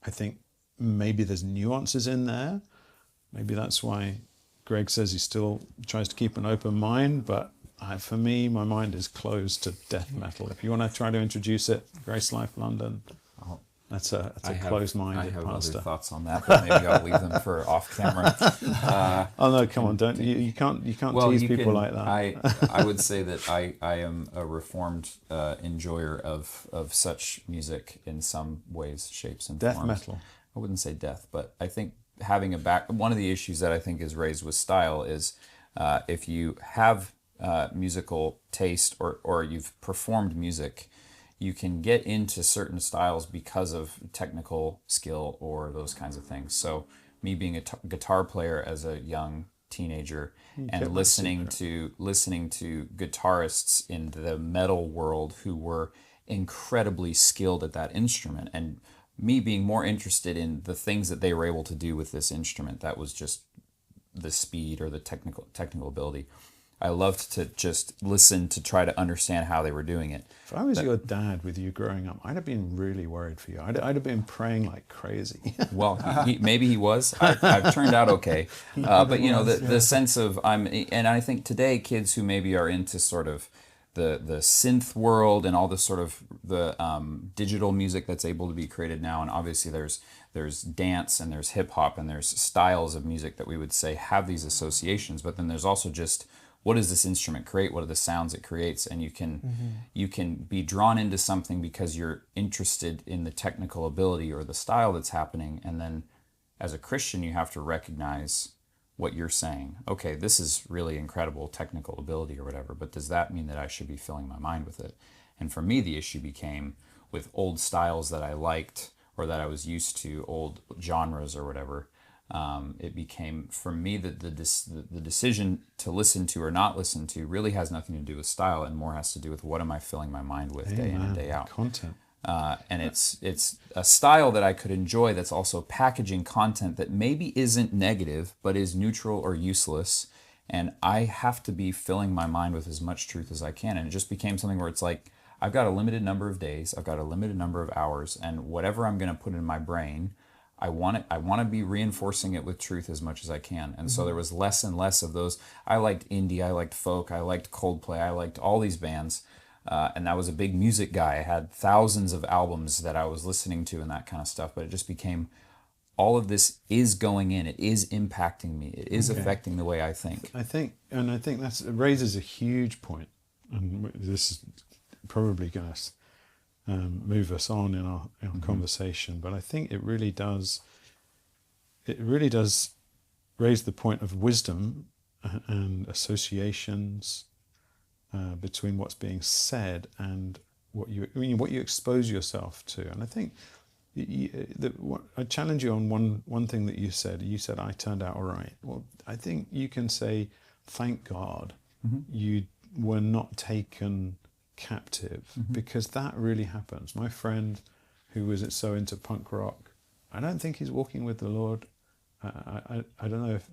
Speaker 2: I think maybe there's nuances in there. Maybe that's why Greg says he still tries to keep an open mind, but for me, my mind is closed to death metal. If you want to try to introduce it, GraceLife London. That's a closed-minded
Speaker 1: I have
Speaker 2: pastor.
Speaker 1: other thoughts on that, but maybe I'll leave them for off camera.
Speaker 2: Oh no, come on! Don't you can't tease people like that.
Speaker 1: I would say that I am a reformed enjoyer of such music in some ways, shapes, and
Speaker 2: Death
Speaker 1: forms.
Speaker 2: metal.
Speaker 1: I wouldn't say death, but I think having one of the issues that I think is raised with style is if you have musical taste or you've performed music, you can get into certain styles because of technical skill or those kinds of things. So me being a guitar player as a young teenager and listening to guitarists in the metal world who were incredibly skilled at that instrument, and me being more interested in the things that they were able to do with this instrument, that was just the speed or the technical ability. I loved to just listen to try to understand how they were doing it.
Speaker 2: If I was your dad with you growing up, I'd have been really worried for you. I'd have been praying like crazy.
Speaker 1: Well, maybe he was. I've turned out okay. But you know, the sense of and I think today kids who maybe are into sort of the synth world and all this sort of the digital music that's able to be created now, and obviously there's dance and there's hip hop and there's styles of music that we would say have these associations, but then there's also just what does this instrument create? What are the sounds it creates? And you can be drawn into something because you're interested in the technical ability or the style that's happening. And then as a Christian, you have to recognize what you're saying. Okay, this is really incredible technical ability or whatever, but does that mean that I should be filling my mind with it? And for me, the issue became with old styles that I liked or that I was used to, old genres or whatever. It became, for me, that the decision to listen to or not listen to really has nothing to do with style and more has to do with what am I filling my mind with day in and day out.
Speaker 2: Content.
Speaker 1: And it's a style that I could enjoy that's also packaging content that maybe isn't negative but is neutral or useless, and I have to be filling my mind with as much truth as I can. And it just became something where it's like I've got a limited number of days, I've got a limited number of hours, and whatever I'm going to put in my brain, I want to be reinforcing it with truth as much as I can. And so there was less and less of those. I liked indie, I liked folk, I liked Coldplay, I liked all these bands. And I was a big music guy. I had thousands of albums that I was listening to and that kind of stuff. But it just became, all of this is going in. It is impacting me. It is affecting the way I think.
Speaker 2: I think it raises a huge point. And this is probably going to move us on in our conversation, but I think it really does raise the point of wisdom and associations between what's being said and what you expose yourself to. And I think I challenge you on one thing that you said. You said I turned out all right. Well, I think you can say thank God you were not taken captive, because that really happens. My friend who was so into punk rock, I don't think he's walking with the Lord. I don't know if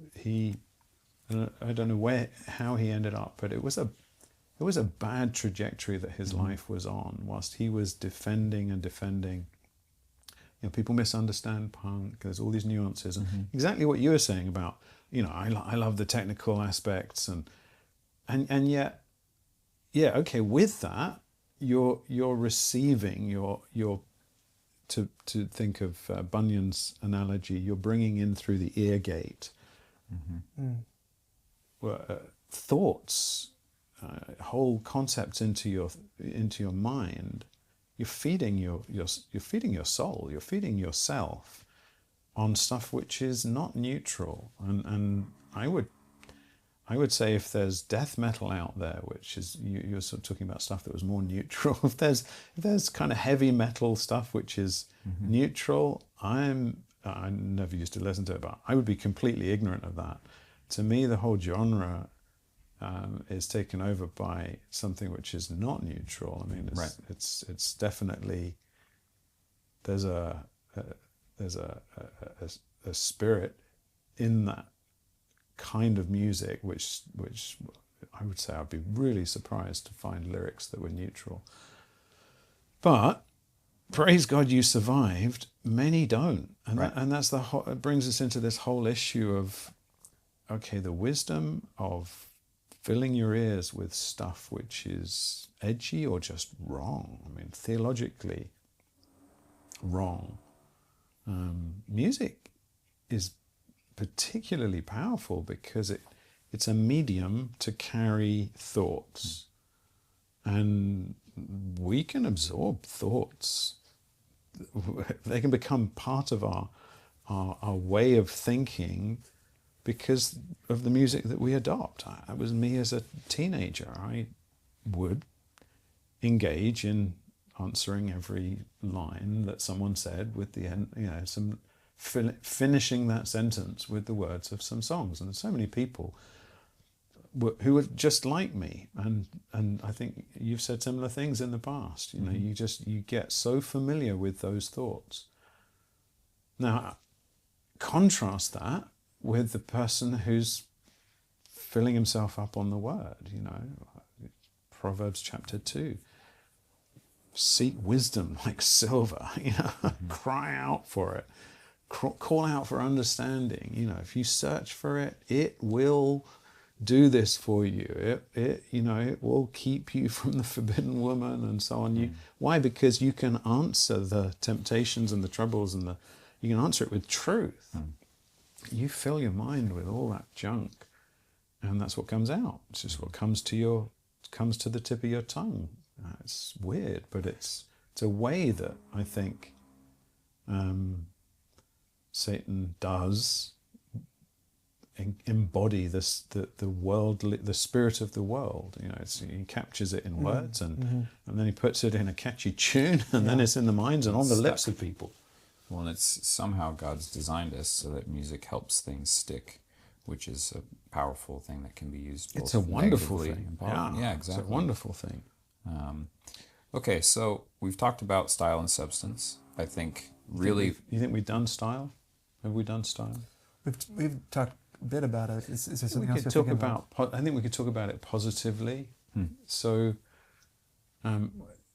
Speaker 2: I don't know how he ended up, but it was a bad trajectory that his life was on whilst he was defending. You know, people misunderstand punk. There's all these nuances, and exactly what you were saying about, you know, I love the technical aspects and yet. Yeah, okay, with that, you're receiving, you're to think of Bunyan's analogy, you're bringing in through the ear gate thoughts, whole concepts into your mind. You're feeding you're feeding your soul, you're feeding yourself on stuff which is not neutral. And I would say if there's death metal out there, which is you're sort of talking about stuff that was more neutral. If there's kind of heavy metal stuff which is neutral, I never used to listen to it, but I would be completely ignorant of that. To me, the whole genre is taken over by something which is not neutral. I mean, it's definitely there's a spirit in that kind of music, which I would say I'd be really surprised to find lyrics that were neutral. But praise God, you survived. Many don't, and that's it brings us into this whole issue of the wisdom of filling your ears with stuff which is edgy or just wrong. I mean, theologically wrong. Music is particularly powerful because it's a medium to carry thoughts. And we can absorb thoughts. They can become part of our way of thinking because of the music that we adopt. That was me as a teenager. I would engage in answering every line that someone said with the end, finishing that sentence with the words of some songs. And so many people who were just like me, and I think you've said similar things in the past. You get so familiar with those thoughts. Now, contrast that with the person who's filling himself up on the word. Proverbs chapter 2. Seek wisdom like silver. Cry out for it. Call out for understanding. If you search for it, it will do this for you. It will keep you from the forbidden woman and so on. Why? Because you can answer the temptations and the troubles you can answer it with truth. You fill your mind with all that junk, and that's what comes out. It's just what comes to the tip of your tongue. It's weird, but it's a way that I think Satan does embody the worldly, the spirit of the world. He captures it in words, and then he puts it in a catchy tune, and then it's in the minds and on the lips of people.
Speaker 1: Well, and it's somehow God's designed us so that music helps things stick, which is a powerful thing that can be used both
Speaker 2: It's a wonderful
Speaker 1: negatively
Speaker 2: thing.
Speaker 1: and yeah, exactly.
Speaker 2: It's a wonderful thing.
Speaker 1: Okay, so we've talked about style and substance. I think really...
Speaker 2: You think we've done style? Have we done style?
Speaker 3: We've talked a bit about it. Is there something else
Speaker 2: we could talk about? I think we could talk about it positively. So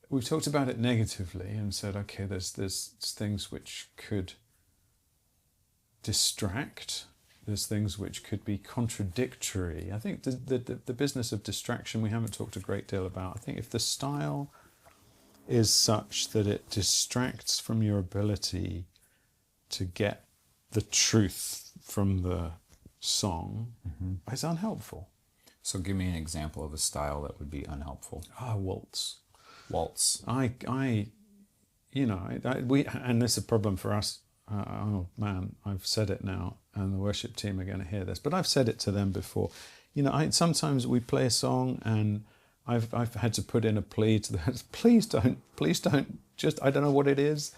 Speaker 2: we've talked about it negatively and said, okay, there's things which could distract. There's things which could be contradictory. I think the business of distraction we haven't talked a great deal about. I think if the style is such that it distracts from your ability to get the truth from the song, it's unhelpful.
Speaker 1: So give me an example of a style that would be unhelpful.
Speaker 2: Waltz.
Speaker 1: Waltz.
Speaker 2: And this is a problem for us. Oh man, I've said it now, and the worship team are going to hear this, but I've said it to them before. Sometimes we play a song, and I've had to put in a plea to them. Please don't. Just, I don't know what it is,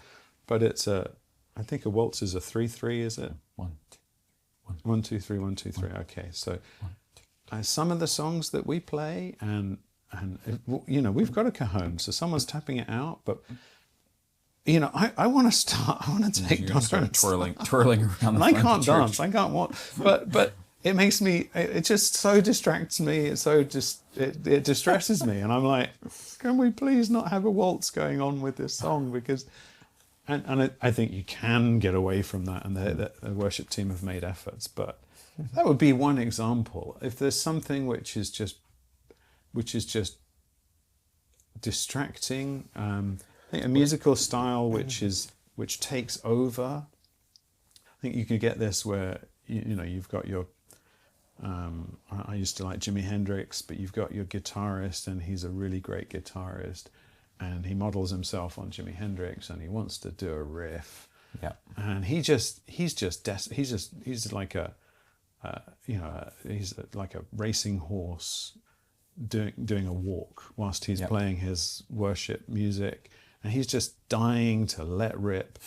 Speaker 2: but I think a waltz is a 3/3, is it?
Speaker 1: 1,
Speaker 2: 1, 2, 3, 1, 2, 3. Okay, so some of the songs that we play, and we've got a cajon, so someone's tapping it out, but I want to start. I want to take
Speaker 1: turns, twirling around.
Speaker 2: And I can't dance. I can't walk. But it makes me. It just so distracts me. It distresses me, and I'm like, can we please not have a waltz going on with this song? Because, and I think you can get away from that, and the worship team have made efforts. But that would be one example. If there's something which is just distracting. I think a musical style which takes over. I think you could get this where you've got your. I used to like Jimi Hendrix, but you've got your guitarist, and he's a really great guitarist, and he models himself on Jimi Hendrix, and he wants to do a riff.
Speaker 1: Yeah.
Speaker 2: And he's like a racing horse doing a walk whilst he's playing his worship music. And he's just dying to let rip.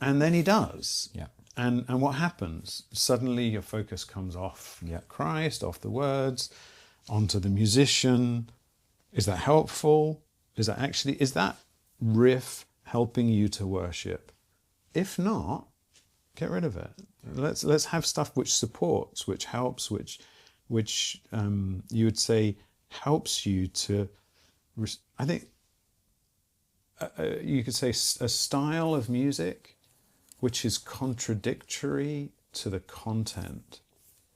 Speaker 2: And then he does.
Speaker 1: Yeah.
Speaker 2: And what happens? Suddenly your focus comes off Christ, off the words, onto the musician. Is that helpful? Is that riff helping you to worship? If not, get rid of it. Let's have stuff which supports, which helps, which you would say helps you to. I think. You could say a style of music which is contradictory to the content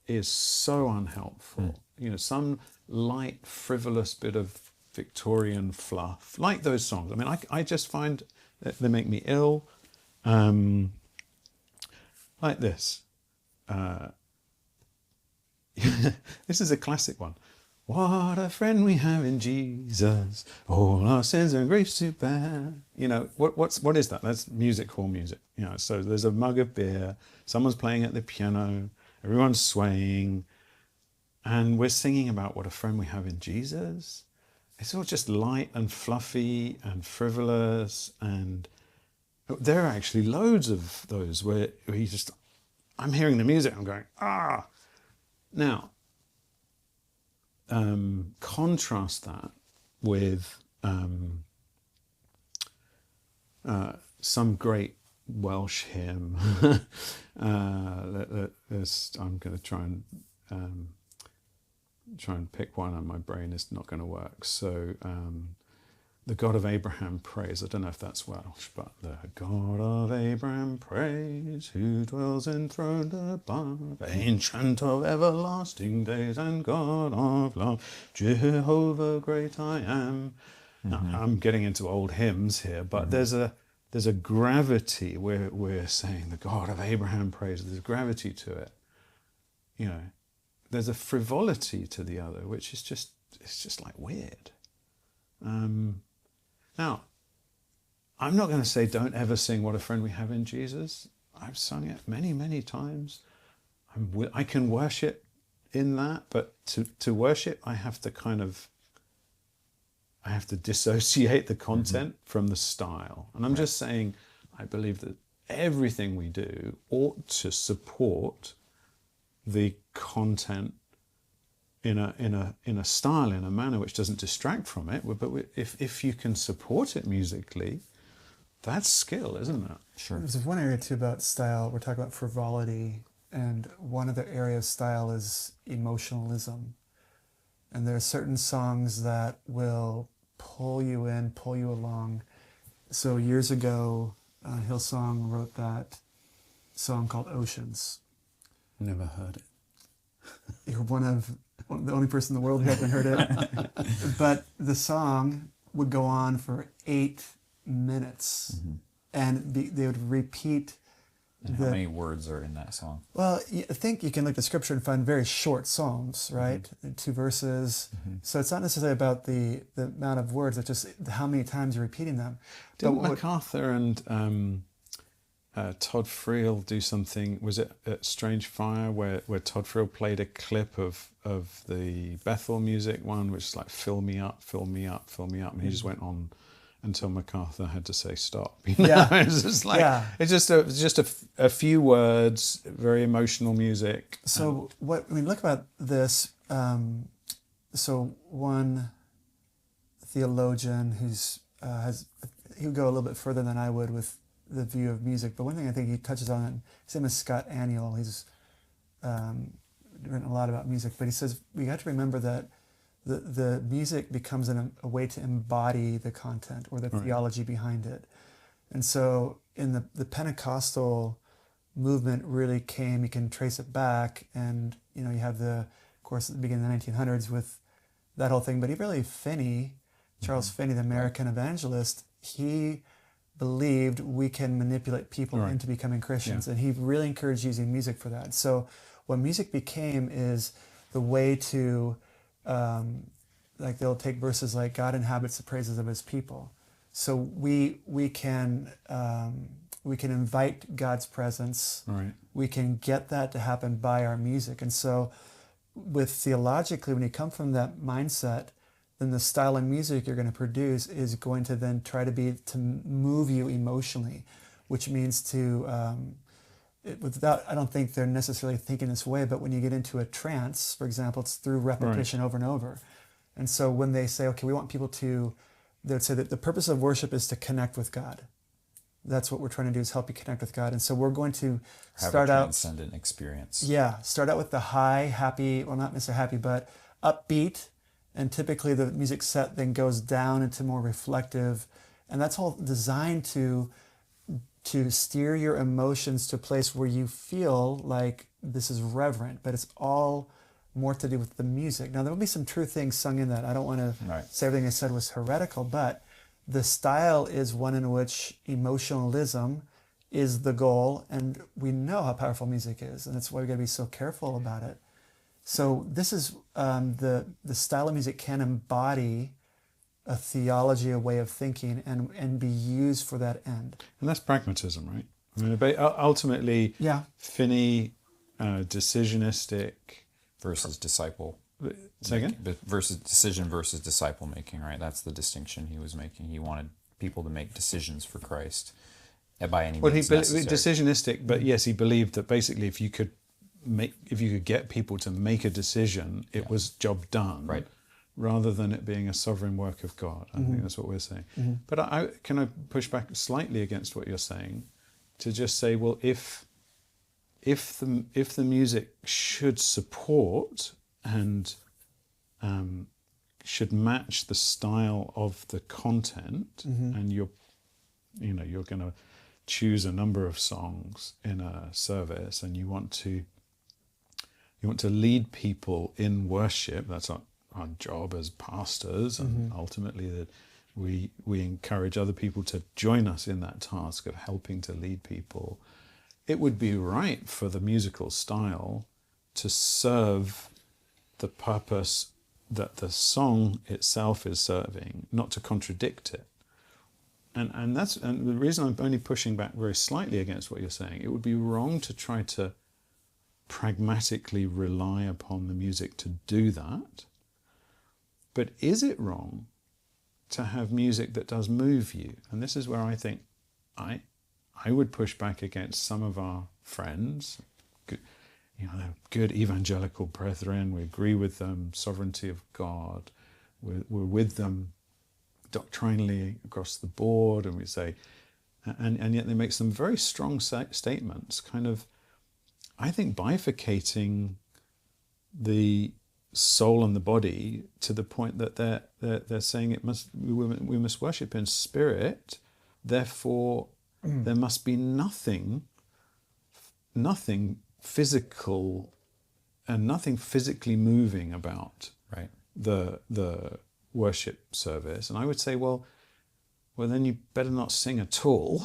Speaker 2: is so unhelpful. some light, frivolous bit of Victorian fluff, like those songs. I mean, I just find that they make me ill. Like this. This is a classic one. What a friend we have in Jesus, all our sins and griefs to bear. What is that? That's music hall music. So there's a mug of beer, someone's playing at the piano, everyone's swaying, and we're singing about what a friend we have in Jesus. It's all just light and fluffy and frivolous, and there are actually loads of those where I'm hearing the music, I'm going, ah. Now, contrast that with some great Welsh hymn. I'm going to try and pick one, and my brain is not going to work. So, the God of Abraham praise. I don't know if that's Welsh, but the God of Abraham praise, who dwells enthroned above, ancient of everlasting days and God of love, Jehovah great I am. Now, I'm getting into old hymns here, but there's a gravity where we're saying the God of Abraham praise. There's gravity to it. There's a frivolity to the other, which is just like weird. Now, I'm not going to say don't ever sing What a Friend We Have in Jesus. I've sung it many, many times. I can worship in that, but to worship, I have to dissociate the content from the style. And I'm just saying, I believe that everything we do ought to support the content in a style, in a manner which doesn't distract from it. But if you can support it musically, that's skill, isn't it?
Speaker 1: Sure.
Speaker 3: There's one area too about style. We're talking about frivolity, and one other area of style is emotionalism. And there are certain songs that will pull you in, pull you along. So years ago, Hillsong wrote that song called Oceans.
Speaker 2: Never heard it.
Speaker 3: You're the only person in the world who hasn't heard it. But the song would go on for 8 minutes, and they would repeat.
Speaker 1: And how many words are in that song?
Speaker 3: Well, I think you can look at the scripture and find very short psalms, right? 2 verses. So it's not necessarily about the amount of words, it's just how many times you're repeating them.
Speaker 2: Didn't MacArthur and Todd Friel do something? Was it at Strange Fire where Todd Friel played a clip of the Bethel music one, which is like "Fill me up, fill me up, fill me up," and he just went on until MacArthur had to say stop.
Speaker 3: Yeah.
Speaker 2: It's just like it's just a few words, very emotional music.
Speaker 3: So look about this. So one theologian he would go a little bit further than I would with the view of music, but one thing I think he touches on, his name is Scott Aniol. He's written a lot about music, but he says we got to remember that the music becomes a way to embody the content or the theology behind it. And so in the Pentecostal movement really came, you can trace it back, and you have of course at the beginning of the 1900s with that whole thing, but Charles Finney, the American evangelist, he believed we can manipulate people into becoming Christians, and he really encouraged using music for that. So what music became is the way to they'll take verses like God inhabits the praises of his people. So we can invite God's presence.
Speaker 2: Right.
Speaker 3: We can get that to happen by our music. And so with theologically, when you come from that mindset, then the style of music you're going to produce is going to then try to move you emotionally, which means I don't think they're necessarily thinking this way, but when you get into a trance, for example, it's through repetition over and over. And so when they say, okay, we want people they would say that the purpose of worship is to connect with God. That's what we're trying to do, is help you connect with God. And so we're going to start out...
Speaker 1: transcendent experience.
Speaker 3: Yeah, start out with the high, happy, well, not necessarily happy, but upbeat. And typically the music set then goes down into more reflective. And that's all designed to steer your emotions to a place where you feel like this is reverent, but it's all more to do with the music. Now, there will be some true things sung in that. I don't want to
Speaker 1: Right.
Speaker 3: say everything I said was heretical, but the style is one in which emotionalism is the goal, and we know how powerful music is, and that's why we got to be so careful about it. So this is the style of music can embody a theology, a way of thinking, and be used for that end.
Speaker 2: And that's pragmatism, right? I mean, ultimately,
Speaker 3: Yeah.
Speaker 2: Finney, decisionistic.
Speaker 1: Versus disciple.
Speaker 2: Say again?
Speaker 1: Versus decision versus disciple making, right? That's the distinction he was making. He wanted people to make decisions for Christ by any means necessary.
Speaker 2: Decisionistic, but yes, he believed that basically if you could get people to make a decision, it was job done.
Speaker 1: Right.
Speaker 2: Rather than it being a sovereign work of God. I think that's what we're saying. But can I push back slightly against what you're saying to just say, well, if the music should support and should match the style of the content, and you're going to choose a number of songs in a service, and you want to lead people in worship. That's our job as pastors, and ultimately that we encourage other people to join us in that task of helping to lead people. It would be right for the musical style to serve the purpose that the song itself is serving, not to contradict it. And the reason I'm only pushing back very slightly against what you're saying, it would be wrong to try to pragmatically rely upon the music to do that. But is it wrong to have music that does move you? And this is where I think I would push back against some of our friends, they're good evangelical brethren. We agree with them, sovereignty of God. We're with them doctrinally across the board, and we say, and yet they make some very strong statements, kind of, I think, bifurcating the soul and the body to the point that they're saying we must worship in spirit, therefore there must be nothing physical and nothing physically moving about the worship service. And I would say, well then you better not sing at all.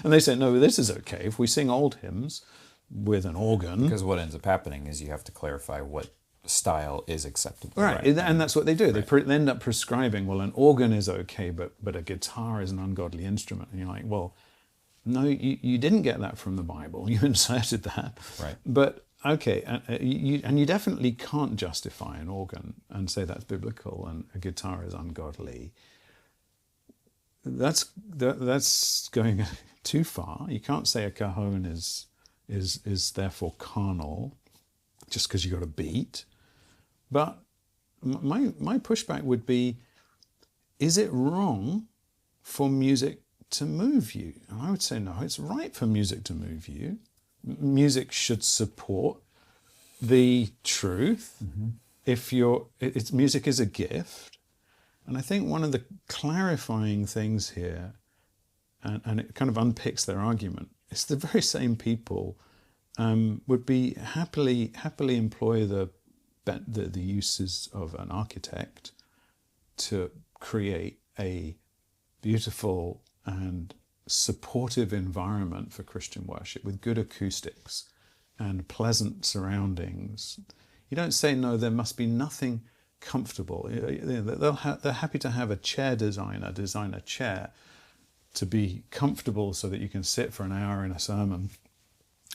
Speaker 2: And they say, no, this is okay if we sing old hymns with an organ.
Speaker 1: Because what ends up happening is you have to clarify what style is acceptable.
Speaker 2: Right. And that's what they do. They end up prescribing, well, an organ is okay, but a guitar is an ungodly instrument. And you're like, well, no, you didn't get that from the Bible. You inserted that.
Speaker 1: Right.
Speaker 2: But okay, and you definitely can't justify an organ and say that's biblical and a guitar is ungodly. That's going too far. You can't say a cajon is therefore carnal just because you got a beat. But my pushback would be, is it wrong for music to move you? And I would say no, it's right for music to move you. Music should support the truth. Music is a gift. And I think one of the clarifying things here, and it kind of unpicks their argument, it's the very same people would be happily employ the uses of an architect to create a beautiful and supportive environment for Christian worship with good acoustics and pleasant surroundings. You don't say, no, there must be nothing comfortable. They're happy to have a chair designer design a chair to be comfortable so that you can sit for an hour in a sermon,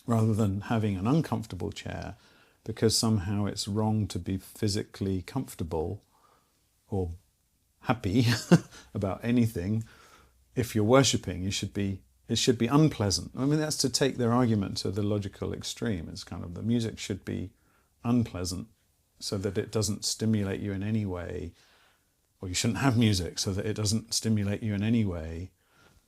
Speaker 2: rather than having an uncomfortable chair because somehow it's wrong to be physically comfortable or happy about anything. If you're worshipping, it should be unpleasant. I mean, that's to take their argument to the logical extreme. It's kind of the music should be unpleasant so that it doesn't stimulate you in any way, or you shouldn't have music so that it doesn't stimulate you in any way.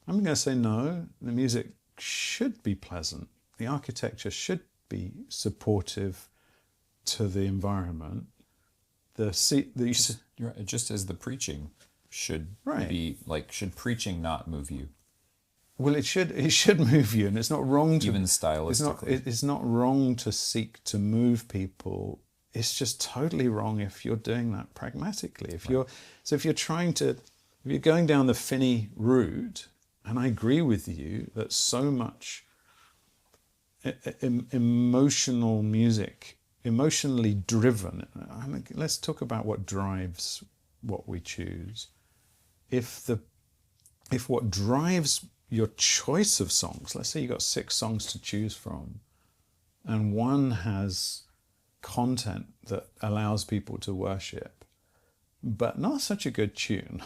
Speaker 2: I'm going to say no, the music should be pleasant. The architecture should be supportive to the environment.
Speaker 1: Just as the preaching should be like, should preaching not move you?
Speaker 2: Well, it should move you, and it's not wrong to,
Speaker 1: even stylistically.
Speaker 2: It's not wrong to seek to move people it's just totally wrong if you're doing that pragmatically. If you're going down the Finney route, and I agree with you that so much emotional music, emotionally driven. I mean, let's talk about what drives what we choose. If what drives your choice of songs, let's say you've got 6 songs to choose from, and one has content that allows people to worship, but not such a good tune,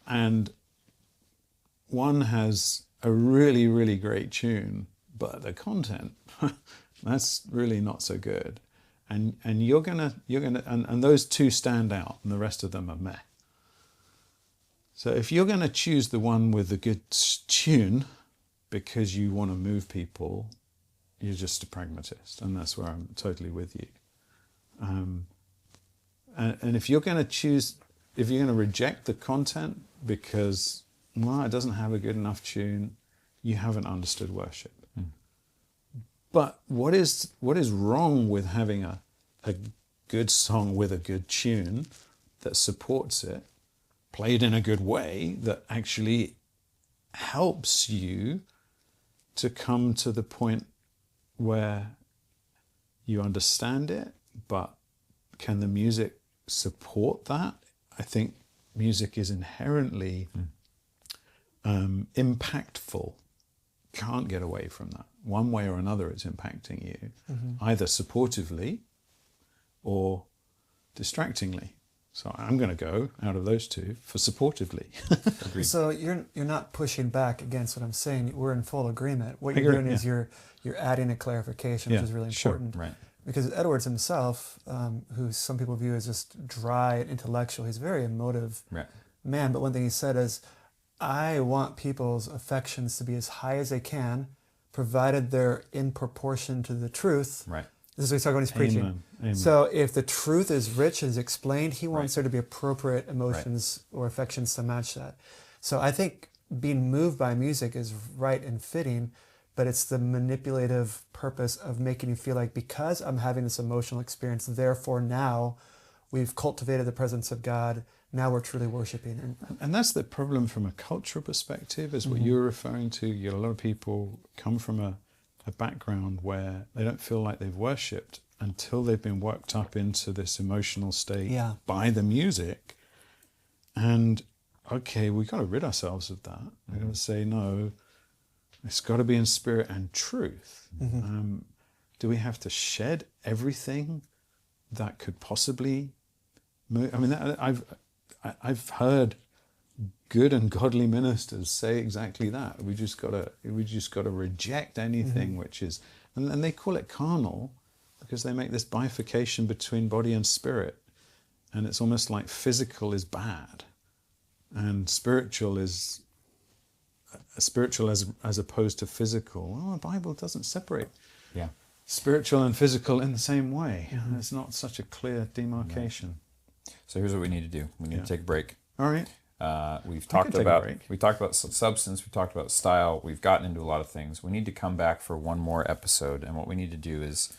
Speaker 2: and one has a really, really great tune, but the content, that's really not so good. And you're gonna and those 2 stand out and the rest of them are meh. So if you're gonna choose the one with the good tune because you want to move people, you're just a pragmatist, and that's where I'm totally with you. And if you're gonna reject the content because, well, it doesn't have a good enough tune, you haven't understood worship. But what is wrong with having a good song with a good tune that supports it, played in a good way, that actually helps you to come to the point where you understand it, but can the music support that? I think music is inherently impactful. Can't get away from that. One way or another, it's impacting you, either supportively or distractingly. So I'm going to go out of those 2 for supportively.
Speaker 3: Agreed. So you're not pushing back against what I'm saying. We're in full agreement. What you're doing is you're adding a clarification, which is really important.
Speaker 2: Sure. Right.
Speaker 3: Because Edwards himself, who some people view as just dry and intellectual, he's a very emotive man. But one thing he said is, I want people's affections to be as high as they can, provided they're in proportion to the truth.
Speaker 2: Right.
Speaker 3: This is what he's talking when he's preaching. Amen. So if the truth is rich and is explained, he wants there to be appropriate emotions or affections to match that. So I think being moved by music is right and fitting, but it's the manipulative purpose of making you feel like, because I'm having this emotional experience, therefore now we've cultivated the presence of God. Now we're truly worshiping.
Speaker 2: And that's the problem from a cultural perspective, is what you're referring to. You get a lot of people come from a background where they don't feel like they've worshipped until they've been worked up into this emotional state by the music. And okay, we've got to rid ourselves of that. We've got to say, no, it's got to be in spirit and truth. Do we have to shed everything that could possibly move? I mean, I've heard good and godly ministers say exactly that. We just got to reject anything which is, and they call it carnal, because they make this bifurcation between body and spirit, and it's almost like physical is bad, and spiritual as opposed to physical. Well, the Bible doesn't separate spiritual and physical in the same way. There's not such a clear demarcation.
Speaker 1: So here's what we need to do. We need to take a break.
Speaker 2: All right.
Speaker 1: We talked about substance. We talked about style. We've gotten into a lot of things. We need to come back for one more episode, and what we need to do is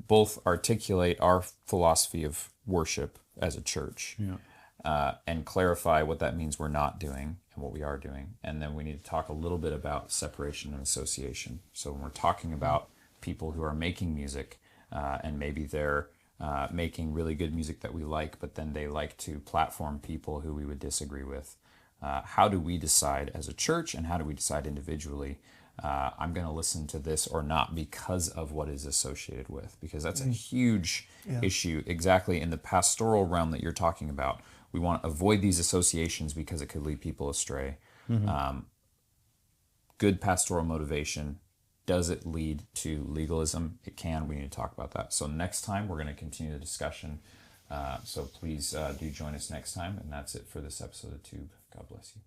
Speaker 1: both articulate our philosophy of worship as a church, and clarify what that means we're not doing and what we are doing, and then we need to talk a little bit about separation and association. So when we're talking about people who are making music, and maybe they're making really good music that we like, but then they like to platform people who we would disagree with. How do we decide as a church, and how do we decide individually, I'm going to listen to this or not because of what is associated with? Because that's a huge issue exactly in the pastoral realm that you're talking about. We want to avoid these associations because it could lead people astray. Good pastoral motivation. Does it lead to legalism? It can. We need to talk about that. So next time, we're going to continue the discussion. So please do join us next time. And that's it for this episode of Tube. God bless you.